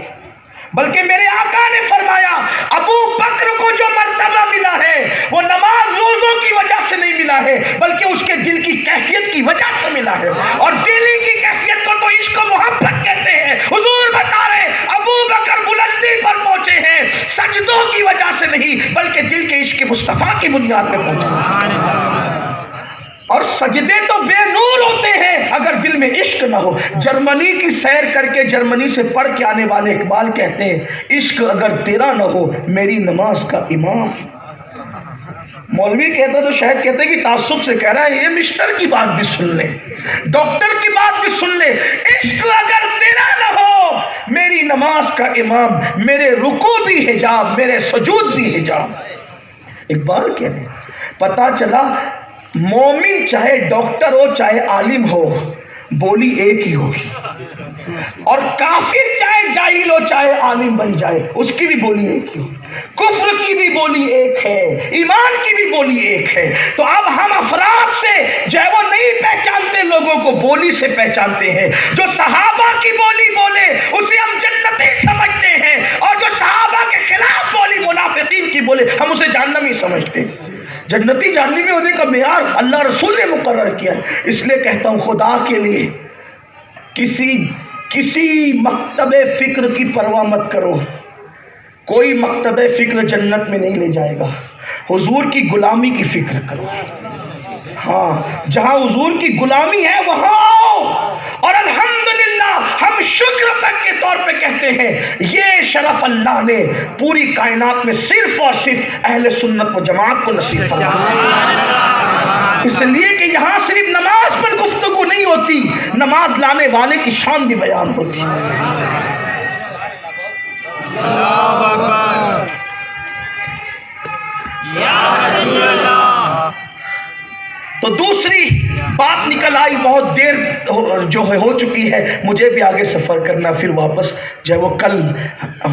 Speaker 1: بلکہ میرے آقا نے فرمایا ابو بکر کو جو مرتبہ ملا ہے وہ نماز روزوں کی وجہ سے نہیں ملا ہے، بلکہ اس کے دل کی کیفیت کی وجہ سے ملا ہے. اور دلی کی کیفیت کو تو عشق و محبت کہتے ہیں. حضور بتا رہے ابو بکر بلندی پر پہنچے ہیں سجدوں کی وجہ سے نہیں، بلکہ دل کے عشق مصطفیٰ کی بنیاد پہ پہنچے. اور سجدے تو بے نور ہوتے ہیں اگر دل میں عشق نہ ہو. جرمنی کی سیر کر کے جرمنی سے پڑھ کے آنے والے اقبال کہتے ہیں عشق اگر تیرا نہ ہو میری نماز کا امام. مولوی کہتا تو شاید کہتے کہ تعصب سے کہہ رہا ہے، یہ مسٹر کی بات بھی سن لے، ڈاکٹر کی بات بھی سن لے. عشق اگر تیرا نہ ہو میری نماز کا امام، میرے رکوع بھی حجاب، میرے سجود بھی حجاب. اقبال کہہ رہے ہیں پتا چلا مومن چاہے ڈاکٹر ہو چاہے عالم ہو بولی ایک ہی ہوگی، اور کافر چاہے جاہل ہو چاہے عالم بن جائے اس کی بھی بولی ایک ہی ہوگی. کفر کی بھی بولی ایک ہے، ایمان کی بھی بولی ایک ہے. تو اب ہم افراد سے جو ہے وہ نہیں پہچانتے، لوگوں کو بولی سے پہچانتے ہیں. جو صحابہ کی بولی بولے اسے ہم جنتی سمجھتے ہیں، اور جو صحابہ کے خلاف بولی منافقین کی بولے ہم اسے جہنمی سمجھتے ہیں. جنتی جہنمی ہونے کا معیار اللہ رسول نے مقرر کیا ہے. اس لیے کہتا ہوں خدا کے لیے کسی مکتب فکر کی پرواہ مت کرو. کوئی مکتب فکر جنت میں نہیں لے جائے گا. حضور کی غلامی کی فکر کرو. ہاں، جہاں حضور کی غلامی ہے وہاں آؤ. اور الحمدللہ ہم شکر کے طور پہ کہتے ہیں یہ شرف اللہ نے پوری کائنات میں صرف اور صرف اہل سنت و جماعت کو نصیب فرمایا. اس لیے کہ یہاں صرف نماز پر گفتگو نہیں ہوتی، نماز لانے والے کی شان بھی بیان ہوتی. تو دوسری بات نکل آئی، بہت دیر جو ہے ہو چکی ہے، مجھے بھی آگے سفر کرنا، پھر واپس جو ہے وہ کل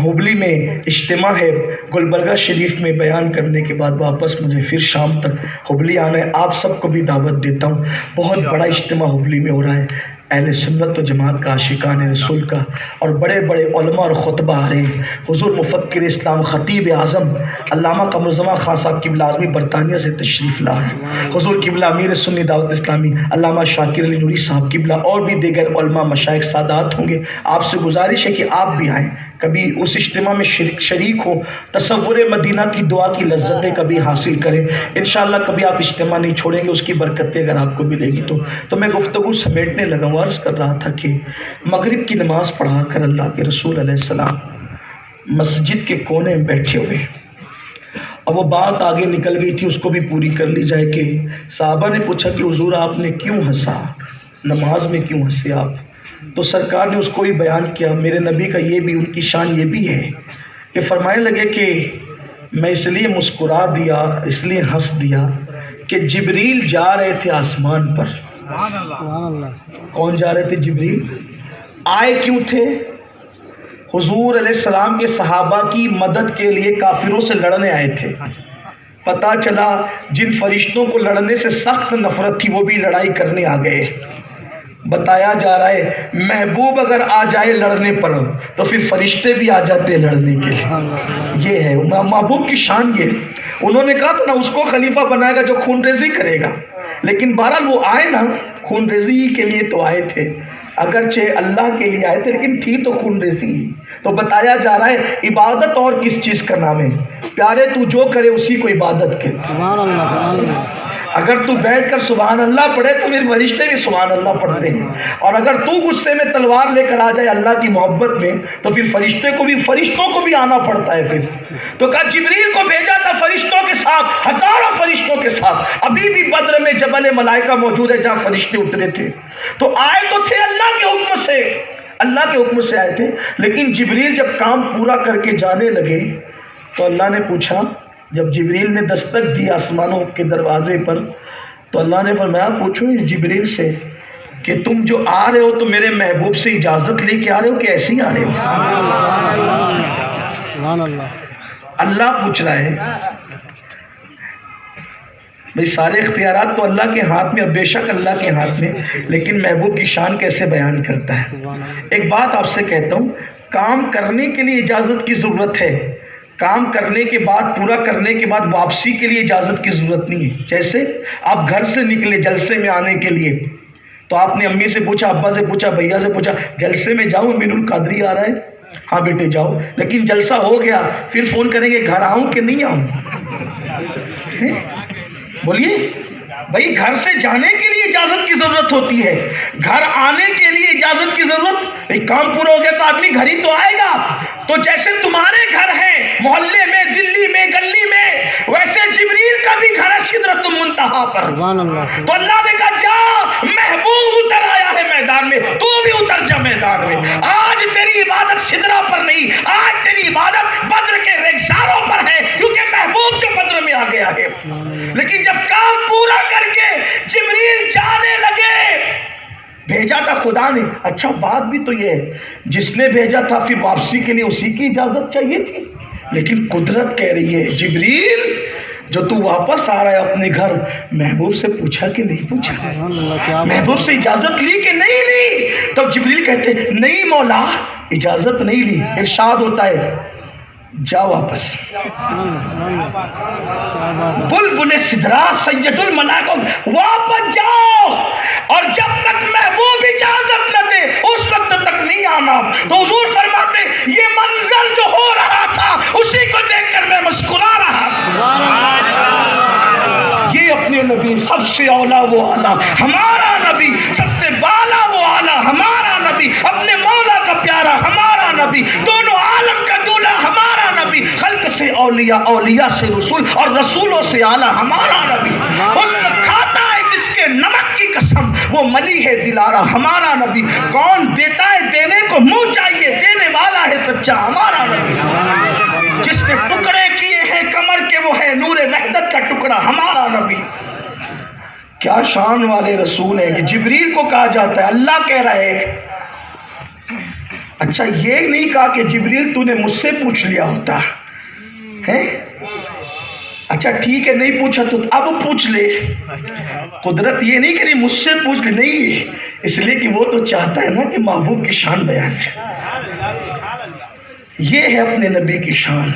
Speaker 1: ہبلی میں اجتماع ہے، گلبرگہ شریف میں بیان کرنے کے بعد واپس مجھے پھر شام تک ہبلی آنا ہے. آپ سب کو بھی دعوت دیتا ہوں، بہت بڑا اجتماع ہبلی میں ہو رہا ہے اہل سنت و جماعت کا، عاشقان رسول کا، اور بڑے بڑے علماء اور خطبہ آ رہے ہیں. حضور مفکر اسلام خطیب اعظم علامہ قمرزمان خان صاحب قبلہ اعظمی برطانیہ سے تشریف لا رہے ہیں. حضور قبلہ امیر سنی دعوت اسلامی علامہ شاکر علی نوری صاحب قبلہ، اور بھی دیگر علماء مشائخ سادات ہوں گے. آپ سے گزارش ہے کہ آپ بھی آئیں، کبھی اس اجتماع میں شریک ہو، تصور مدینہ کی دعا کی لذتیں کبھی حاصل کریں. انشاءاللہ کبھی آپ اجتماع نہیں چھوڑیں گے، اس کی برکتیں اگر آپ کو ملے گی تو میں گفتگو سمیٹنے لگا ہوں. عرض کر رہا تھا کہ مغرب کی نماز پڑھا کر اللہ کے رسول علیہ السلام مسجد کے کونے میں بیٹھے ہوئے. اب وہ بات آگے نکل گئی تھی، اس کو بھی پوری کر لی جائے کہ صحابہ نے پوچھا کہ حضور آپ نے کیوں ہنسا، نماز میں کیوں ہنسے آپ؟ تو سرکار نے اس کو ہی بیان کیا. میرے نبی کا یہ بھی، ان کی شان یہ بھی ہے کہ فرمانے لگے کہ میں اس لیے مسکرا دیا، اس لیے ہنس دیا کہ جبریل جا رہے تھے آسمان پر. کون جا رہے تھے؟ جبریل. آئے کیوں تھے؟ حضور علیہ السلام کے صحابہ کی مدد کے لیے کافروں سے لڑنے آئے تھے. پتہ چلا جن فرشتوں کو لڑنے سے سخت نفرت تھی وہ بھی لڑائی کرنے آ گئے. بتایا جا رہا ہے محبوب اگر آ جائے لڑنے پر تو پھر فرشتے بھی آ جاتے لڑنے کے لیے. یہ ہے محبوب کی شان. یہ انہوں نے کہا تھا نا اس کو خلیفہ بنائے گا جو خون ریزی کرے گا، لیکن بہرحال وہ آئے نا خون ریزی کے لیے تو آئے تھے، اگرچہ اللہ کے لیے آئے تھے لیکن تھی تو خون ریزی. تو بتایا جا رہا ہے عبادت اور کس چیز کا نام ہے پیارے؟ تو جو کرے اسی کو عبادت کہتے. اگر تو بیٹھ کر سبحان اللہ پڑھے تو پھر فرشتے بھی سبحان اللہ پڑھتے ہیں، اور اگر تو غصے میں تلوار لے کر آ جائے اللہ کی محبت میں تو پھر فرشتوں کو بھی آنا پڑتا ہے. پھر تو کہا جبریل کو بھیجا تھا فرشتوں کے ساتھ، ہزاروں فرشتوں کے ساتھ. ابھی بھی بدر میں جبل ملائکہ موجود ہے جہاں فرشتے اترے تھے. تو آئے تو تھے اللہ کے حکم سے آئے تھے، لیکن جبریل جب کام پورا کر کے جانے لگے تو اللہ نے پوچھا، جب جبریل نے دستک دی آسمانوں کے دروازے پر تو اللہ نے فرمایا پوچھو اس جبریل سے کہ تم جو آ رہے ہو تو میرے محبوب سے اجازت لے کے آ رہے ہو کہ ایسے ہی آ رہے ہو؟
Speaker 3: سبحان اللہ.
Speaker 1: اللہ پوچھ رہا ہے. بھئی سارے اختیارات تو اللہ کے ہاتھ میں، اور بے شک اللہ کے ہاتھ میں، لیکن محبوب کی شان کیسے بیان کرتا ہے. ایک بات آپ سے کہتا ہوں، کام کرنے کے لیے اجازت کی ضرورت ہے، کام کرنے کے بعد، پورا کرنے کے بعد واپسی کے لیے اجازت کی ضرورت نہیں ہے. جیسے آپ گھر سے نکلے جلسے میں آنے کے لیے تو آپ نے امی سے پوچھا، ابا سے پوچھا، بھیا سے پوچھا جلسے میں جاؤں، امین القادری آ رہا ہے؟ ہاں بیٹے جاؤ. لیکن جلسہ ہو گیا پھر فون کریں گے گھر آؤں کہ نہیں آؤں؟ بولیے بھائی، گھر سے جانے کے لیے اجازت کی ضرورت ہوتی ہے، گھر آنے کے لیے اجازت کی ضرورت. بھائی کام پورا ہو گیا تو آدمی گھر ہی تو آئے گا. تو جیسے تمہارے گھر ہیں محلے میں، دلی میں، گلی میں، ویسے جبریل کا بھی گھر ہے سدرۃ المنتہا پر. تو اللہ نے کہا جا، محبوب اتر آیا ہے میدان میں، تو بھی اتر جا میدان میں. آج تیری عبادت سدرہ پر نہیں، آج تیری عبادت بدر کے ریگزاروں پر ہے، کیونکہ محبوب جو بدر میں آ گیا ہے. لیکن جب کام پورا کر کے جبریل جانے لگے، بھیجا تھا خدا نے. اچھا بات بھی تو یہ ہے، جس نے بھیجا تھا پھر واپسی کے لیے اسی کی اجازت چاہیے تھی. لیکن قدرت کہہ رہی ہے جبریل جو تو واپس آ رہا ہے اپنے گھر، محبوب سے پوچھا کہ نہیں پوچھا؟ محبوب سے اجازت لی کہ نہیں لی؟ تب جبریل کہتے نہیں مولا، اجازت نہیں لی. ارشاد ہوتا ہے جا واپس. بلبل سدرا سید الملائکہ، واپس جاؤ. اور جب تک محبوب اجازت نہ دے اس وقت تک نہیں آنا. تو حضور فرماتے یہ منظر جو ہو رہا تھا اسی کو دیکھ کر میں مسکرا رہا تھا. یہ اپنے نبی سب سے اولا وہ اعلیٰ ہمارا نبی، سب سے بالا وہ اعلیٰ ہمارا نبی، اپنے مولا کا پیارا ہمارا نبی، دونوں عالم کا دولہ ہمارا نبی، خلق سے اولیاء، اولیاء سے رسول، اور رسولوں سے اعلیٰ ہمارا نبی. حسن کھاتا ہے جس کے نمک کی قسم، وہ ملی ہے دلارا ہمارا نبی. کون دیتا ہے دینے کو منہ چاہیے، دینے والا ہے سچا ہمارا نبی. جس نے ٹکڑے کیے ہیں کمر کے وہ ہے نور وحدت کا ٹکڑا ہمارا نبی. کیا شان والے رسول ہیں کہ جبریل کو کہا جاتا ہے اللہ کہہ رہا ہے. اچھا یہ نہیں کہا کہ جبریل تو نے مجھ سے پوچھ لیا ہوتا ہے. اچھا ٹھیک ہے نہیں پوچھا تو اب پوچھ لے. قدرت یہ نہیں کہ نہیں مجھ سے پوچھ لے، نہیں، اس لیے کہ وہ تو چاہتا ہے نا کہ محبوب کی شان بیان ہے. یہ ہے اپنے نبی کی شان،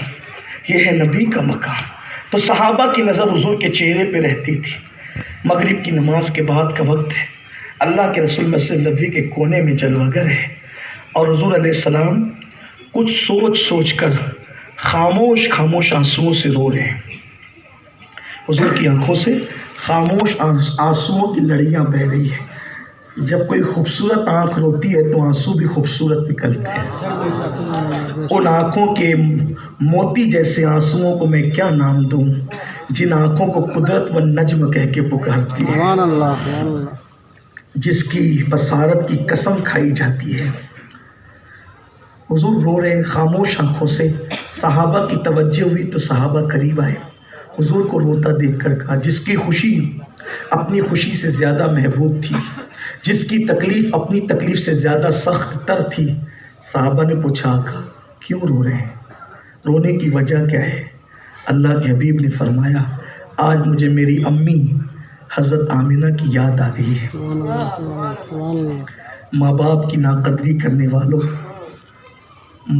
Speaker 1: یہ ہے نبی کا مقام. تو صحابہ کی نظر حضور کے چہرے پہ رہتی تھی. مغرب کی نماز کے بعد کا وقت ہے، اللہ کے رسول مسجد نبوی کے کونے میں جلوہ گر ہے، اور حضور علیہ السلام کچھ سوچ سوچ کر خاموش خاموش آنسوؤں سے رو رہے ہیں. حضور کی آنکھوں سے خاموش آنسوؤں کی لڑیاں بہہ رہی ہیں. جب کوئی خوبصورت آنکھ روتی ہے تو آنسو بھی خوبصورت نکلتے ہیں. ان آنکھوں کے موتی جیسے آنسوؤں کو میں کیا نام دوں، جن آنکھوں کو قدرت و نجم کہہ کے پکارتی ہے، جس کی بصارت کی قسم کھائی جاتی ہے. حضور رو رہے ہیں خاموش آنکھوں سے. صحابہ کی توجہ ہوئی تو صحابہ قریب آئے. حضور کو روتا دیکھ کر کہا جس کی خوشی اپنی خوشی سے زیادہ محبوب تھی، جس کی تکلیف اپنی تکلیف سے زیادہ سخت تر تھی. صحابہ نے پوچھا آقا کیوں رو رہے ہیں، رونے کی وجہ کیا ہے؟ اللہ کے حبیب نے فرمایا آج مجھے میری امی حضرت آمنہ کی یاد آ گئی ہے. ماں باپ کی ناقدری کرنے والوں،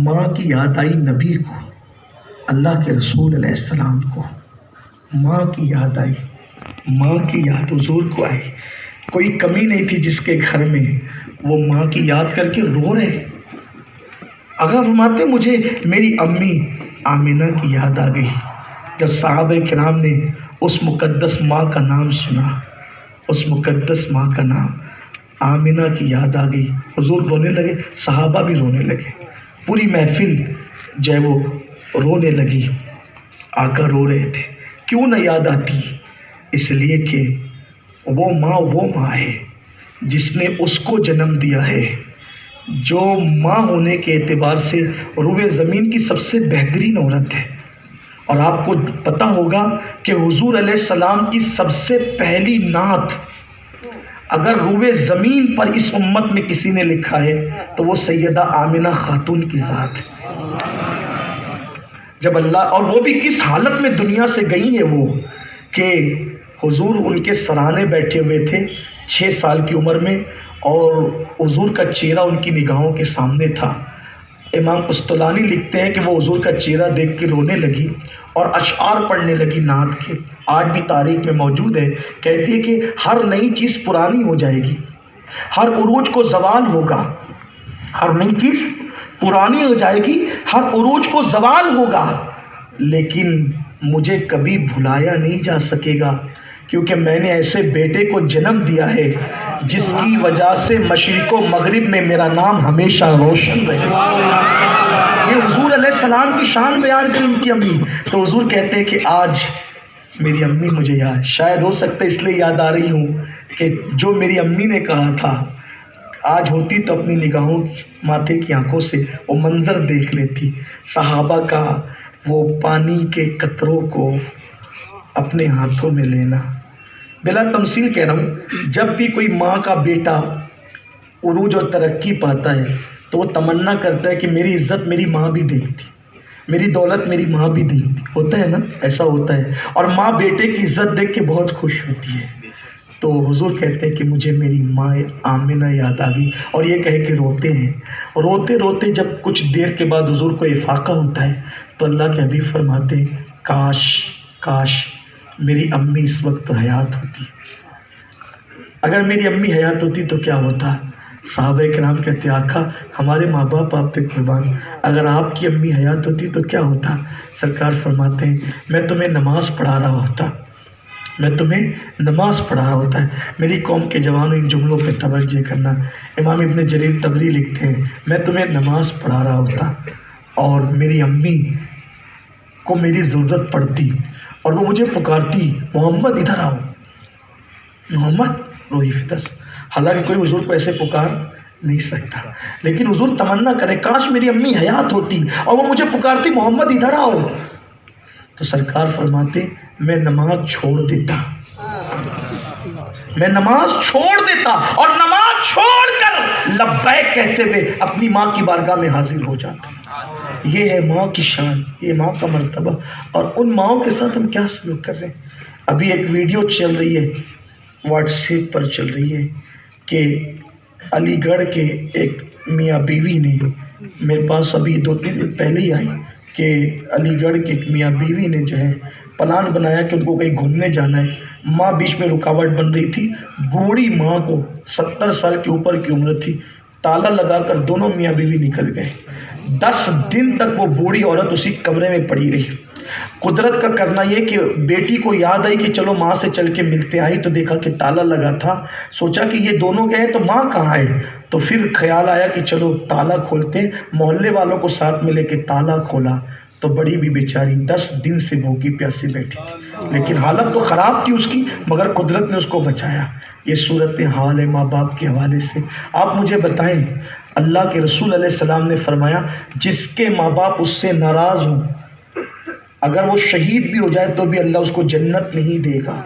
Speaker 1: ماں کی یاد آئی نبی کو، اللہ کے رسول علیہ السلام کو. ماں کی یاد آئی، ماں کی یاد حضور کو آئی. کوئی کمی نہیں تھی جس کے گھر میں وہ ماں کی یاد کر کے رو رہے. اگر فرماتے مجھے میری امی آمنہ کی یاد آ گئی. جب صحابہ کرام نے اس مقدس ماں کا نام سنا، اس مقدس ماں کا نام آمنہ کی یاد آ گئی، حضور رونے لگے، صحابہ بھی رونے لگے. پوری محفل جو ہے وہ رونے لگی. آقا رو رہے تھے. کیوں نہ یاد آتی؟ اس لیے کہ وہ ماں ہے جس نے اس کو جنم دیا ہے جو ماں ہونے کے اعتبار سے روئے زمین کی سب سے بہترین عورت ہے. اور آپ کو پتہ ہوگا کہ حضور علیہ السلام کی سب سے پہلی نعت اگر روئے زمین پر اس امت میں کسی نے لکھا ہے تو وہ سیدہ آمنہ خاتون کی ذات ہے۔ جب اللہ، اور وہ بھی کس حالت میں دنیا سے گئی ہے وہ، کہ حضور ان کے سرانے بیٹھے ہوئے تھے 6 سال کی عمر میں، اور حضور کا چہرہ ان کی نگاہوں کے سامنے تھا۔ امام قسطلانی لکھتے ہیں کہ وہ حضور کا چہرہ دیکھ کے رونے لگی اور اشعار پڑھنے لگی نعت کے، آج بھی تاریخ میں موجود ہے۔ کہتی ہے کہ ہر نئی چیز پرانی ہو جائے گی، ہر عروج کو زوال ہوگا، ہر نئی چیز پرانی ہو جائے گی، ہر عروج کو زوال ہوگا، لیکن مجھے کبھی بھلایا نہیں جا سکے گا، کیونکہ میں نے ایسے بیٹے کو جنم دیا ہے جس کی وجہ سے مشرق و مغرب میں میرا نام ہمیشہ روشن رہے۔ یہ حضور علیہ السلام کی شان بیان کی ان کی امی۔ تو حضور کہتے ہیں کہ آج میری امی مجھے یاد، شاید ہو سکتا ہے اس لیے یاد آ رہی ہوں کہ جو میری امی نے کہا تھا، آج ہوتی تو اپنی نگاہوں ماتھے کی آنکھوں سے وہ منظر دیکھ لیتی، صحابہ کا وہ پانی کے قطروں کو اپنے ہاتھوں میں لینا۔ بلا تمثیل کہہ رہا ہوں، جب بھی کوئی ماں کا بیٹا عروج اور ترقی پاتا ہے تو وہ تمنا کرتا ہے کہ میری عزت میری ماں بھی دیکھتی، میری دولت میری ماں بھی دیکھتی، ہوتا ہے نا، ایسا ہوتا ہے، اور ماں بیٹے کی عزت دیکھ کے بہت خوش ہوتی ہے۔ تو حضور کہتے ہیں کہ مجھے میری ماں آمنہ یاد آ گئی، اور یہ کہہ کے روتے ہیں۔ روتے روتے جب کچھ دیر کے بعد حضور کو افاقہ ہوتا ہے تو اللہ کے حبیب فرماتے ہیں کاش کاش میری امی اس وقت تو حیات ہوتی، اگر میری امی حیات ہوتی تو کیا ہوتا؟ صحابہ کرام کہتے ہیں آقا ہمارے ماں باپ آپ پہ قربان، اگر آپ کی امی حیات ہوتی تو کیا ہوتا؟ سرکار فرماتے ہیں میں تمہیں نماز پڑھا رہا ہوتا، میں تمہیں نماز پڑھا رہا ہوتا ہے۔ میری قوم کے جوانوں ان جملوں پہ توجہ کرنا، امام ابن جریر طبری لکھتے ہیں میں تمہیں نماز پڑھا رہا ہوتا اور میری امی کو میری ضرورت پڑتی اور وہ مجھے پکارتی محمد ادھر آؤ، محمد روحی فدس۔ حالانکہ کوئی حضور کو ایسے پکار نہیں سکتا، لیکن حضور تمنا کرے کاش میری امی حیات ہوتی اور وہ مجھے پکارتی محمد ادھر آؤ، تو سرکار فرماتے میں نماز چھوڑ دیتا، میں نماز چھوڑ دیتا اور نماز چھوڑ کر لبیک کہتے ہوئے اپنی ماں کی بارگاہ میں حاضر ہو جاتا۔ یہ ہے ماں کی شان، یہ ماں کا مرتبہ، اور ان ماؤں کے ساتھ ہم کیا سلوک کر رہے ہیں۔ ابھی ایک ویڈیو چل رہی ہے، واٹس ایپ پر چل رہی ہے کہ علی گڑھ کے ایک میاں بیوی نے، میرے پاس ابھی 2-3 دن پہلے ہی آئی کہ علی گڑھ کے ایک میاں بیوی نے جو ہے پلان بنایا کہ ان کو کہیں گھومنے جانا ہے، ماں بیچ میں رکاوٹ بن رہی تھی، بوڑھی ماں کو 70 سال کے اوپر کی عمر تھی، تالا لگا کر دونوں میاں بیوی نکل گئے۔ 10 دن تک وہ بوڑھی عورت اسی کمرے میں پڑی رہی۔ قدرت کا کرنا یہ کہ بیٹی کو یاد آئی کہ چلو ماں سے چل کے ملتے، آئی تو دیکھا کہ تالا لگا تھا، سوچا کہ یہ دونوں گئے تو ماں کہاں ہے، تو پھر خیال آیا کہ چلو تالا کھولتے، محلے والوں کو ساتھ میں لے کے تالا کھولا تو بڑی بھی بیچاری 10 دن سے بھوکی پیاسی بیٹھی تھی، لیکن حالت تو خراب تھی اس کی، مگر قدرت نے اس کو بچایا۔ یہ صورت حال ہے ماں باپ کے حوالے سے۔ آپ مجھے بتائیں، اللہ کے رسول علیہ السلام نے فرمایا جس کے ماں باپ اس سے ناراض ہوں، اگر وہ شہید بھی ہو جائے تو بھی اللہ اس کو جنت نہیں دے گا۔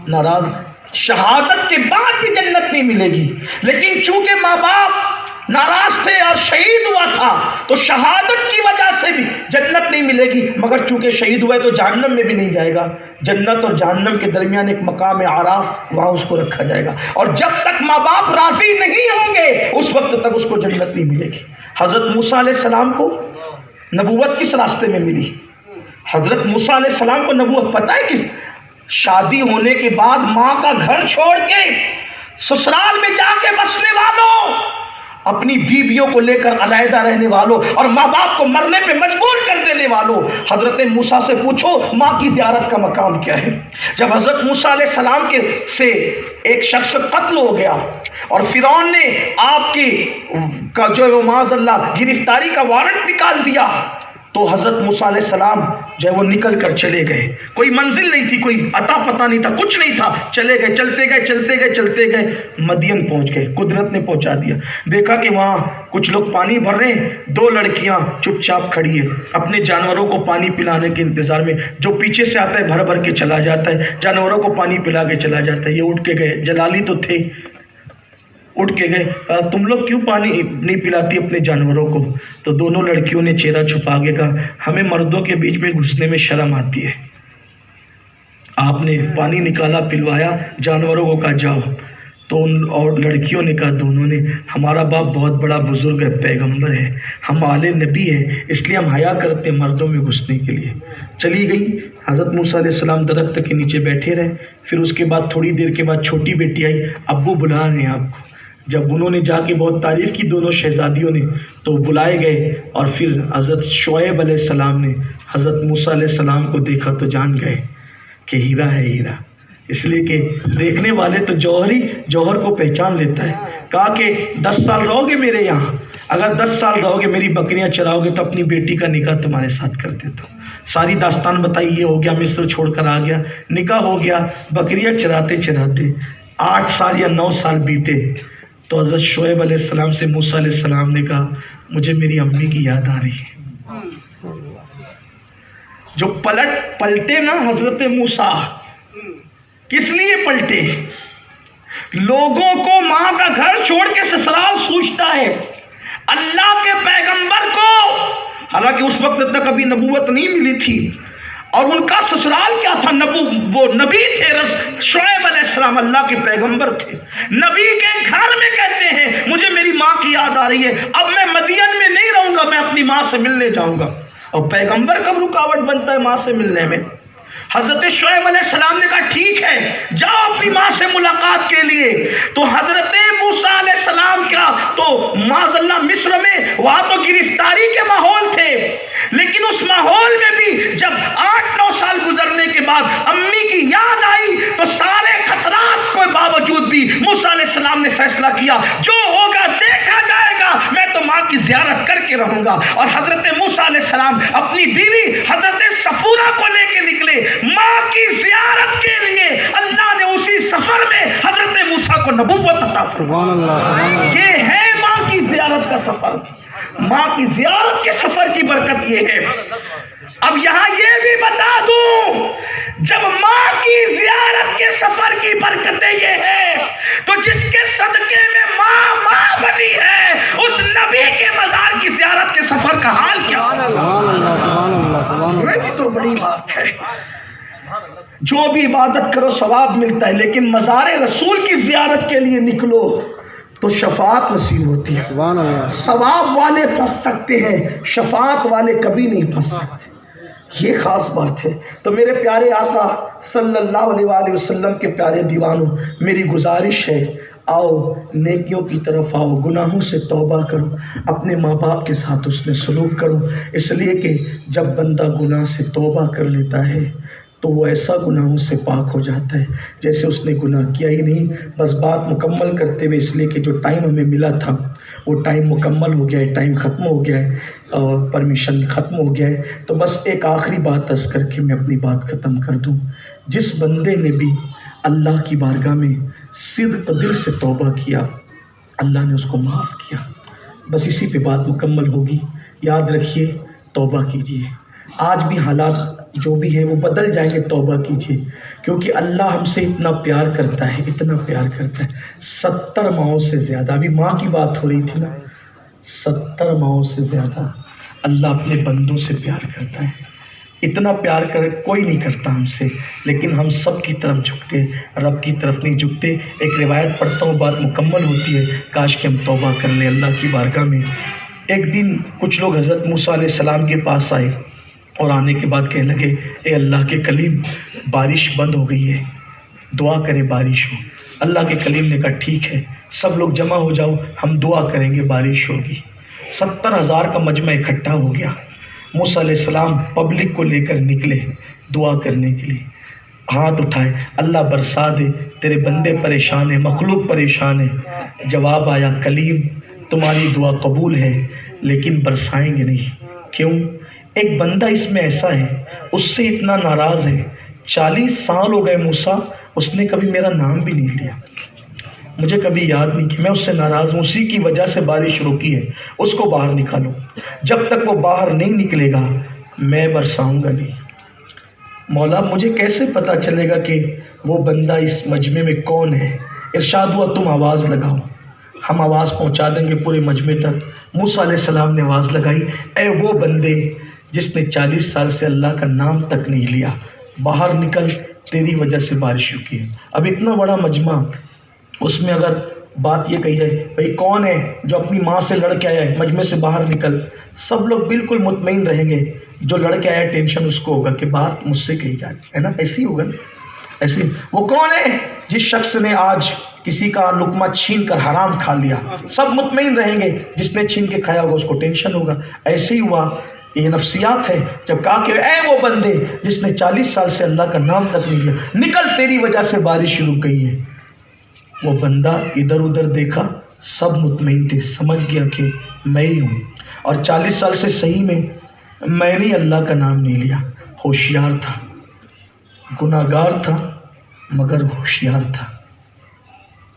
Speaker 1: ناراض، شہادت کے بعد بھی جنت نہیں ملے گی، لیکن چونکہ ماں باپ ناراض تھے اور شہید ہوا تھا تو شہادت کی وجہ سے بھی جنت نہیں ملے گی، مگر چونکہ شہید ہوا ہے تو جہنم میں بھی نہیں جائے گا۔ جنت اور جہنم کے درمیان ایک مقام اعراف، وہاں اس کو رکھا جائے گا، اور جب تک ماں باپ راضی نہیں ہوں گے اس وقت تک اس کو جنت نہیں ملے گی۔ حضرت موسیٰ علیہ السلام کو نبوت کس راستے میں ملی؟ حضرت موسیٰ علیہ السلام کو نبوت پتہ ہے کس؟ شادی ہونے کے بعد ماں کا گھر چھوڑ کے سسرال میں جا کے بسنے والوں، اپنی بیویوں کو لے کر علیحدہ رہنے والوں اور ماں باپ کو مرنے پہ مجبور کر دینے والوں، حضرت موسیٰ سے پوچھو ماں کی زیارت کا مقام کیا ہے۔ جب حضرت موسیٰ علیہ السلام کے سے ایک شخص قتل ہو گیا اور فرعون نے آپ کی کا جو معاذ اللہ گرفتاری کا وارنٹ نکال دیا، تو حضرت موسیٰ علیہ السلام جو ہے وہ نکل کر چلے گئے. کوئی منزل نہیں تھی, کوئی عطا پتہ نہیں تھا, کچھ نہیں تھا. چلے گئے, چلتے گئے مدین پہنچ گئے. قدرت نے پہنچا دیا. دیکھا کہ وہاں کچھ لوگ پانی بھر رہے ہیں, 2 لڑکیاں چپ چاپ کھڑی ہیں اپنے جانوروں کو پانی پلانے کے انتظار میں. جو پیچھے سے آتا ہے بھر بھر کے چلا جاتا ہے, جانوروں کو پانی پلا کے چلا جاتا ہے. یہ اٹھ کے گئے, جلالی تو تھے, اٹھ کے گئے, تم لوگ کیوں پانی نہیں پلاتی اپنے جانوروں کو؟ تو دونوں لڑکیوں نے چہرہ چھپا کے کہا, ہمیں مردوں کے بیچ میں گھسنے میں شرم آتی ہے. آپ نے پانی نکالا, پلوایا, جانوروں کو کہا جاؤ. تو اور لڑکیوں نے کہا, دونوں نے, ہمارا باپ بہت بڑا بزرگ ہے, پیغمبر ہے, ہم آل نبی ہیں, اس لیے ہم حیا کرتے ہیں مردوں میں گھسنے کے لیے. چلی گئی. حضرت موسیٰ علیہ السلام درخت کے نیچے بیٹھے رہے. پھر اس کے بعد تھوڑی دیر کے بعد چھوٹی بیٹی آئی, ابو بلا رہے ہیں آپ کو. جب انہوں نے جا کے بہت تعریف کی دونوں شہزادیوں نے, تو بلائے گئے. اور پھر حضرت شعیب علیہ السلام نے حضرت موسیٰ علیہ السلام کو دیکھا تو جان گئے کہ ہیرا ہے ہیرا. اس لیے کہ دیکھنے والے تو جوہر کو پہچان لیتا ہے. کہا کہ 10 سال رہو گے میرے یہاں, اگر 10 سال رہو گے, میری بکریاں چراؤ گے, تو اپنی بیٹی کا نکاح تمہارے ساتھ کر دیتا ہوں. ساری داستان بتائی. یہ ہو گیا, مصر چھوڑ کر آ گیا, نکاح ہو گیا. بکریاں چراتے 8 سال یا 9 سال بیتے. تو حضرت شعیب علیہ السلام سے موسیٰ علیہ السلام نے کہا, مجھے میری امی کی یاد آ رہی ہے. جو پلٹے نا حضرت موسیٰ, کس لیے پلٹے؟ لوگوں کو ماں کا گھر چھوڑ کے سسرال سوچتا ہے. اللہ کے پیغمبر کو, حالانکہ اس وقت تک ابھی نبوت نہیں ملی تھی, اور ان کا سسرال کیا تھا؟ وہ نبی تھے. شعیب علیہ السلام اللہ کے پیغمبر تھے. نبی کے گھر میں کہتے ہیں, مجھے میری ماں کی یاد آ رہی ہے, اب میں مدین میں نہیں رہوں گا, میں اپنی ماں سے ملنے جاؤں گا. اور پیغمبر کب رکاوٹ بنتا ہے ماں سے ملنے میں؟ حضرت شعیب علیہ السلام نے کہا ٹھیک ہے, جاؤ اپنی ماں سے ملاقات کے لیے. تو حضرت موسیٰ علیہ السلام کا تو معاذ اللہ مصر میں وہاں تو گرفتاری کے ماحول تھے, لیکن اس ماحول میں بھی جب 8-9 سال گزرنے کے بعد امی کی یاد آئی, تو سارے خطرات کے باوجود بھی موسیٰ علیہ السلام نے فیصلہ کیا, جو ہوگا دیکھا جائے گا, میں تو ماں کی زیارت کر کے رہوں گا. اور حضرت موسیٰ علیہ السلام اپنی بیوی حضرت صفورہ کو لے کے نکلے ماں کی زیارت کے لیے. اللہ نے اسی سفر میں حضرت موسیٰ کو نبوت عطا فرمائی. یہ ہے ماں کی زیارت کا سفر. ماں کی زیارت کے سفر کی برکت یہ ہے. اب یہاں یہ بھی بتا دوں, جب ماں کی زیارت کے سفر کی برکتیں یہ ہے, تو جس کے صدقے میں ماں بنی ہے, اس نبی کے مزار کی زیارت کے سفر کا حال کیا؟ یہ بھی تو بڑی بات ہے. جو بھی عبادت کرو ثواب ملتا ہے, لیکن مزار رسول کی زیارت کے لیے نکلو تو شفاعت نصیب ہوتی ہے. ثواب والے پھنس سکتے ہیں, شفاعت والے کبھی نہیں پھنس سکتے. یہ خاص بات ہے. تو میرے پیارے آقا صلی اللہ علیہ وآلہ وسلم کے پیارے دیوانوں, میری گزارش ہے, آؤ نیکیوں کی طرف آؤ, گناہوں سے توبہ کرو, اپنے ماں باپ کے ساتھ اس میں سلوک کرو. اس لیے کہ جب بندہ گناہ سے توبہ کر لیتا ہے تو وہ ایسا گناہوں سے پاک ہو جاتا ہے جیسے اس نے گناہ کیا ہی نہیں. بس بات مکمل کرتے ہوئے, اس لیے کہ جو ٹائم ہمیں ملا تھا وہ ٹائم مکمل ہو گیا ہے, ٹائم ختم ہو گیا ہے, اور پرمیشن ختم ہو گیا ہے. تو بس ایک آخری بات عرض کر کے میں اپنی بات ختم کر دوں. جس بندے نے بھی اللہ کی بارگاہ میں صدق دل سے توبہ کیا, اللہ نے اس کو معاف کیا. بس اسی پہ بات مکمل ہوگی. یاد رکھیے, توبہ کیجیے. آج بھی حالات جو بھی ہے وہ بدل جائیں گے, توبہ کیجیے, کیونکہ اللہ ہم سے اتنا پیار کرتا ہے, اتنا پیار کرتا ہے. 70 ماؤں سے زیادہ, ابھی ماں کی بات ہو رہی تھی نا, 70 ماؤں سے زیادہ اللہ اپنے بندوں سے پیار کرتا ہے. اتنا پیار کوئی نہیں کرتا ہم سے, لیکن ہم سب کی طرف جھکتے, رب کی طرف نہیں جھکتے. ایک روایت پڑھتا ہوں, بات مکمل ہوتی ہے. کاش کہ ہم توبہ کر لیں اللہ کی بارگاہ میں. ایک دن کچھ لوگ حضرت موسیٰ علیہ السلام کے پاس آئے, اور آنے کے بعد کہنے لگے, اے اللہ کے کلیم, بارش بند ہو گئی ہے, دعا کریں بارش ہو. اللہ کے کلیم نے کہا ٹھیک ہے, سب لوگ جمع ہو جاؤ, ہم دعا کریں گے, بارش ہوگی. 70,000 کا مجمع اکٹھا ہو گیا. موسیٰ علیہ السلام پبلک کو لے کر نکلے دعا کرنے کے لیے. ہاتھ اٹھائے, اللہ برسا دے, تیرے بندے پریشان ہیں, مخلوق پریشان ہے. جواب آیا, کلیم تمہاری دعا قبول ہے, لیکن برسائیں گے نہیں. کیوں؟ ایک بندہ اس میں ایسا ہے اس سے اتنا ناراض ہے، 40 سال ہو گئے موسیٰ، اس نے کبھی میرا نام بھی نہیں لیا، مجھے کبھی یاد نہیں کہ میں اس سے ناراض ہوں، اسی کی وجہ سے بارش رکی ہے، اس کو باہر نکالو، جب تک وہ باہر نہیں نکلے گا میں برساؤں گا نہیں۔ مولا مجھے کیسے پتہ چلے گا کہ وہ بندہ اس مجمع میں کون ہے؟ ارشاد ہوا تم آواز لگاؤ، ہم آواز پہنچا دیں گے پورے مجمع تک۔ موسیٰ علیہ السلام نے آواز لگائی، اے وہ بندے جس نے 40 سال سے اللہ کا نام تک نہیں لیا، باہر نکل، تیری وجہ سے بارش رکی ہے۔ اب اتنا بڑا مجمع، اس میں اگر بات یہ کہی جائے بھئی کون ہے جو اپنی ماں سے لڑ کے آیا ہے، مجمع سے باہر نکل، سب لوگ بالکل مطمئن رہیں گے، جو لڑ کے آیا ہے ٹینشن اس کو ہوگا کہ بات مجھ سے کہی جائے، ہے نا؟ ایسے ہی ہوگا نا، ایسے ہی۔ وہ کون ہے جس شخص نے آج کسی کا لقمہ چھین کر حرام کھا لیا، سب مطمئن رہیں گے، جس نے چھین کے کھایا ہوگا اس کو ٹینشن ہوگا۔ ایسے ہی ہوا، یہ نفسیات ہے۔ جب کہا کہ اے وہ بندے جس نے 40 سال سے اللہ کا نام تک نہیں لیا، نکل تیری وجہ سے بارش شروع گئی ہے، وہ بندہ ادھر ادھر دیکھا، سب مطمئن تھے، سمجھ گیا کہ میں ہی ہوں، اور 40 سال سے صحیح میں نے اللہ کا نام نہیں لیا۔ ہوشیار تھا، گناہگار تھا مگر ہوشیار تھا۔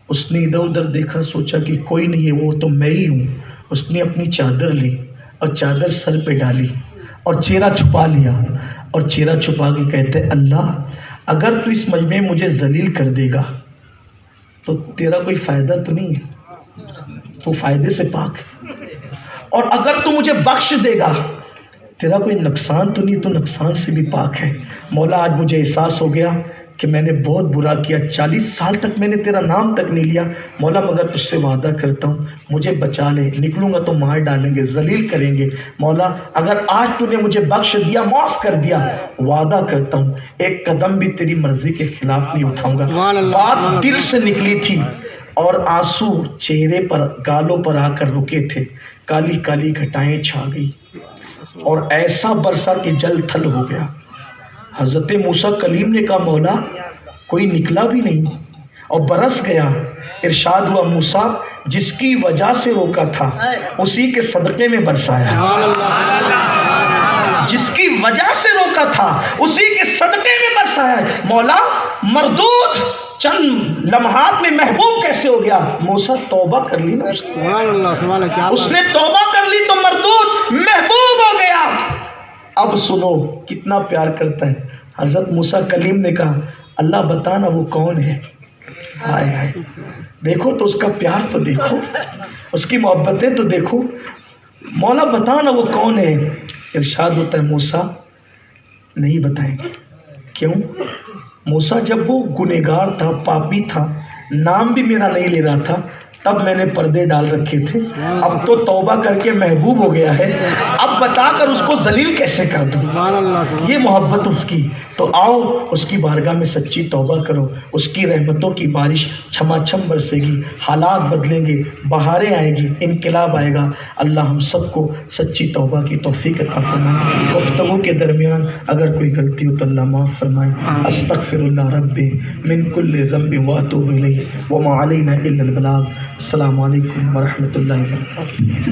Speaker 1: اس نے ادھر ادھر دیکھا، سوچا کہ کوئی نہیں ہے، وہ تو میں ہی ہوں۔ اس نے اپنی چادر لی اور چادر سر پہ ڈالی اور چہرہ چھپا لیا، اور چہرہ چھپا کے کہتے اللہ اگر تو اس مجمع میں مجھے ذلیل کر دے گا تو تیرا کوئی فائدہ تو نہیں ہے، تو فائدے سے پاک ہے، اور اگر تو مجھے بخش دے گا تیرا کوئی نقصان تو نہیں، تو نقصان سے بھی پاک ہے۔ مولا آج مجھے احساس ہو گیا کہ میں نے بہت برا کیا، 40 سال تک میں نے تیرا نام تک نہیں لیا، مولا مگر تجھ سے وعدہ کرتا ہوں مجھے بچا لے، نکلوں گا تو مار ڈالیں گے، ذلیل کریں گے، مولا اگر آج تو نے مجھے بخش دیا، معاف کر دیا، وعدہ کرتا ہوں ایک قدم بھی تیری مرضی کے خلاف نہیں اٹھاؤں گا۔ بات دل سے نکلی تھی اور آنسو چہرے پر، گالوں پر آ کر رکے تھے، کالی کالی گھٹائیں چھا گئی اور ایسا برسا کہ جل تھل ہو گیا۔ حضرت موسیٰ کلیم نے کہا مولا کوئی نکلا بھی نہیں اور برس گیا۔ ارشاد ہوا موسیٰ جس کی وجہ سے روکا تھا اسی کے صدقے میں برسایا، جس کی وجہ سے روکا تھا اسی کے صدقے میں برسایا۔ مولا مردود چند لمحات میں محبوب کیسے ہو گیا؟ موسیٰ توبہ کر لی نا، اس نے توبہ کر لی تو مردود محبوب ہو گیا۔ اب سنو کتنا پیار کرتا ہے۔ حضرت موسیٰ کلیم نے کہا اللہ بتانا وہ کون ہے؟ ہائے ہائے، دیکھو تو اس کا پیار تو دیکھو، اس کی محبتیں تو دیکھو، مولا بتانا وہ کون ہے؟ ارشاد ہوتا ہے موسیٰ نہیں بتائیں گے۔ کیوں؟ موسیٰ جب وہ گنہگار تھا، پاپی تھا، نام بھی میرا نہیں لے رہا تھا، تب میں نے پردے ڈال رکھے تھے، اب تو توبہ کر کے محبوب ہو گیا ہے، اب بتا کر اس کو ذلیل کیسے کر دوں؟ یہ محبت اس کی۔ تو آؤ اس کی بارگاہ میں سچی توبہ کرو، اس کی رحمتوں کی بارش چھما چھم برسے گی، حالات بدلیں گے، بہاریں آئے گی، انقلاب آئے گا۔ اللہ ہم سب کو سچی توبہ کی توفیق عطا فرمائے۔ گفتگو کے درمیان اگر کوئی غلطی ہو تو اللہ معاف فرمائے۔ استغفر اللہ ربی من کل ذنب واتوب الیہ وما علینا الا البلاغ۔ السلام علیکم ورحمۃ اللہ وبرکاتہ۔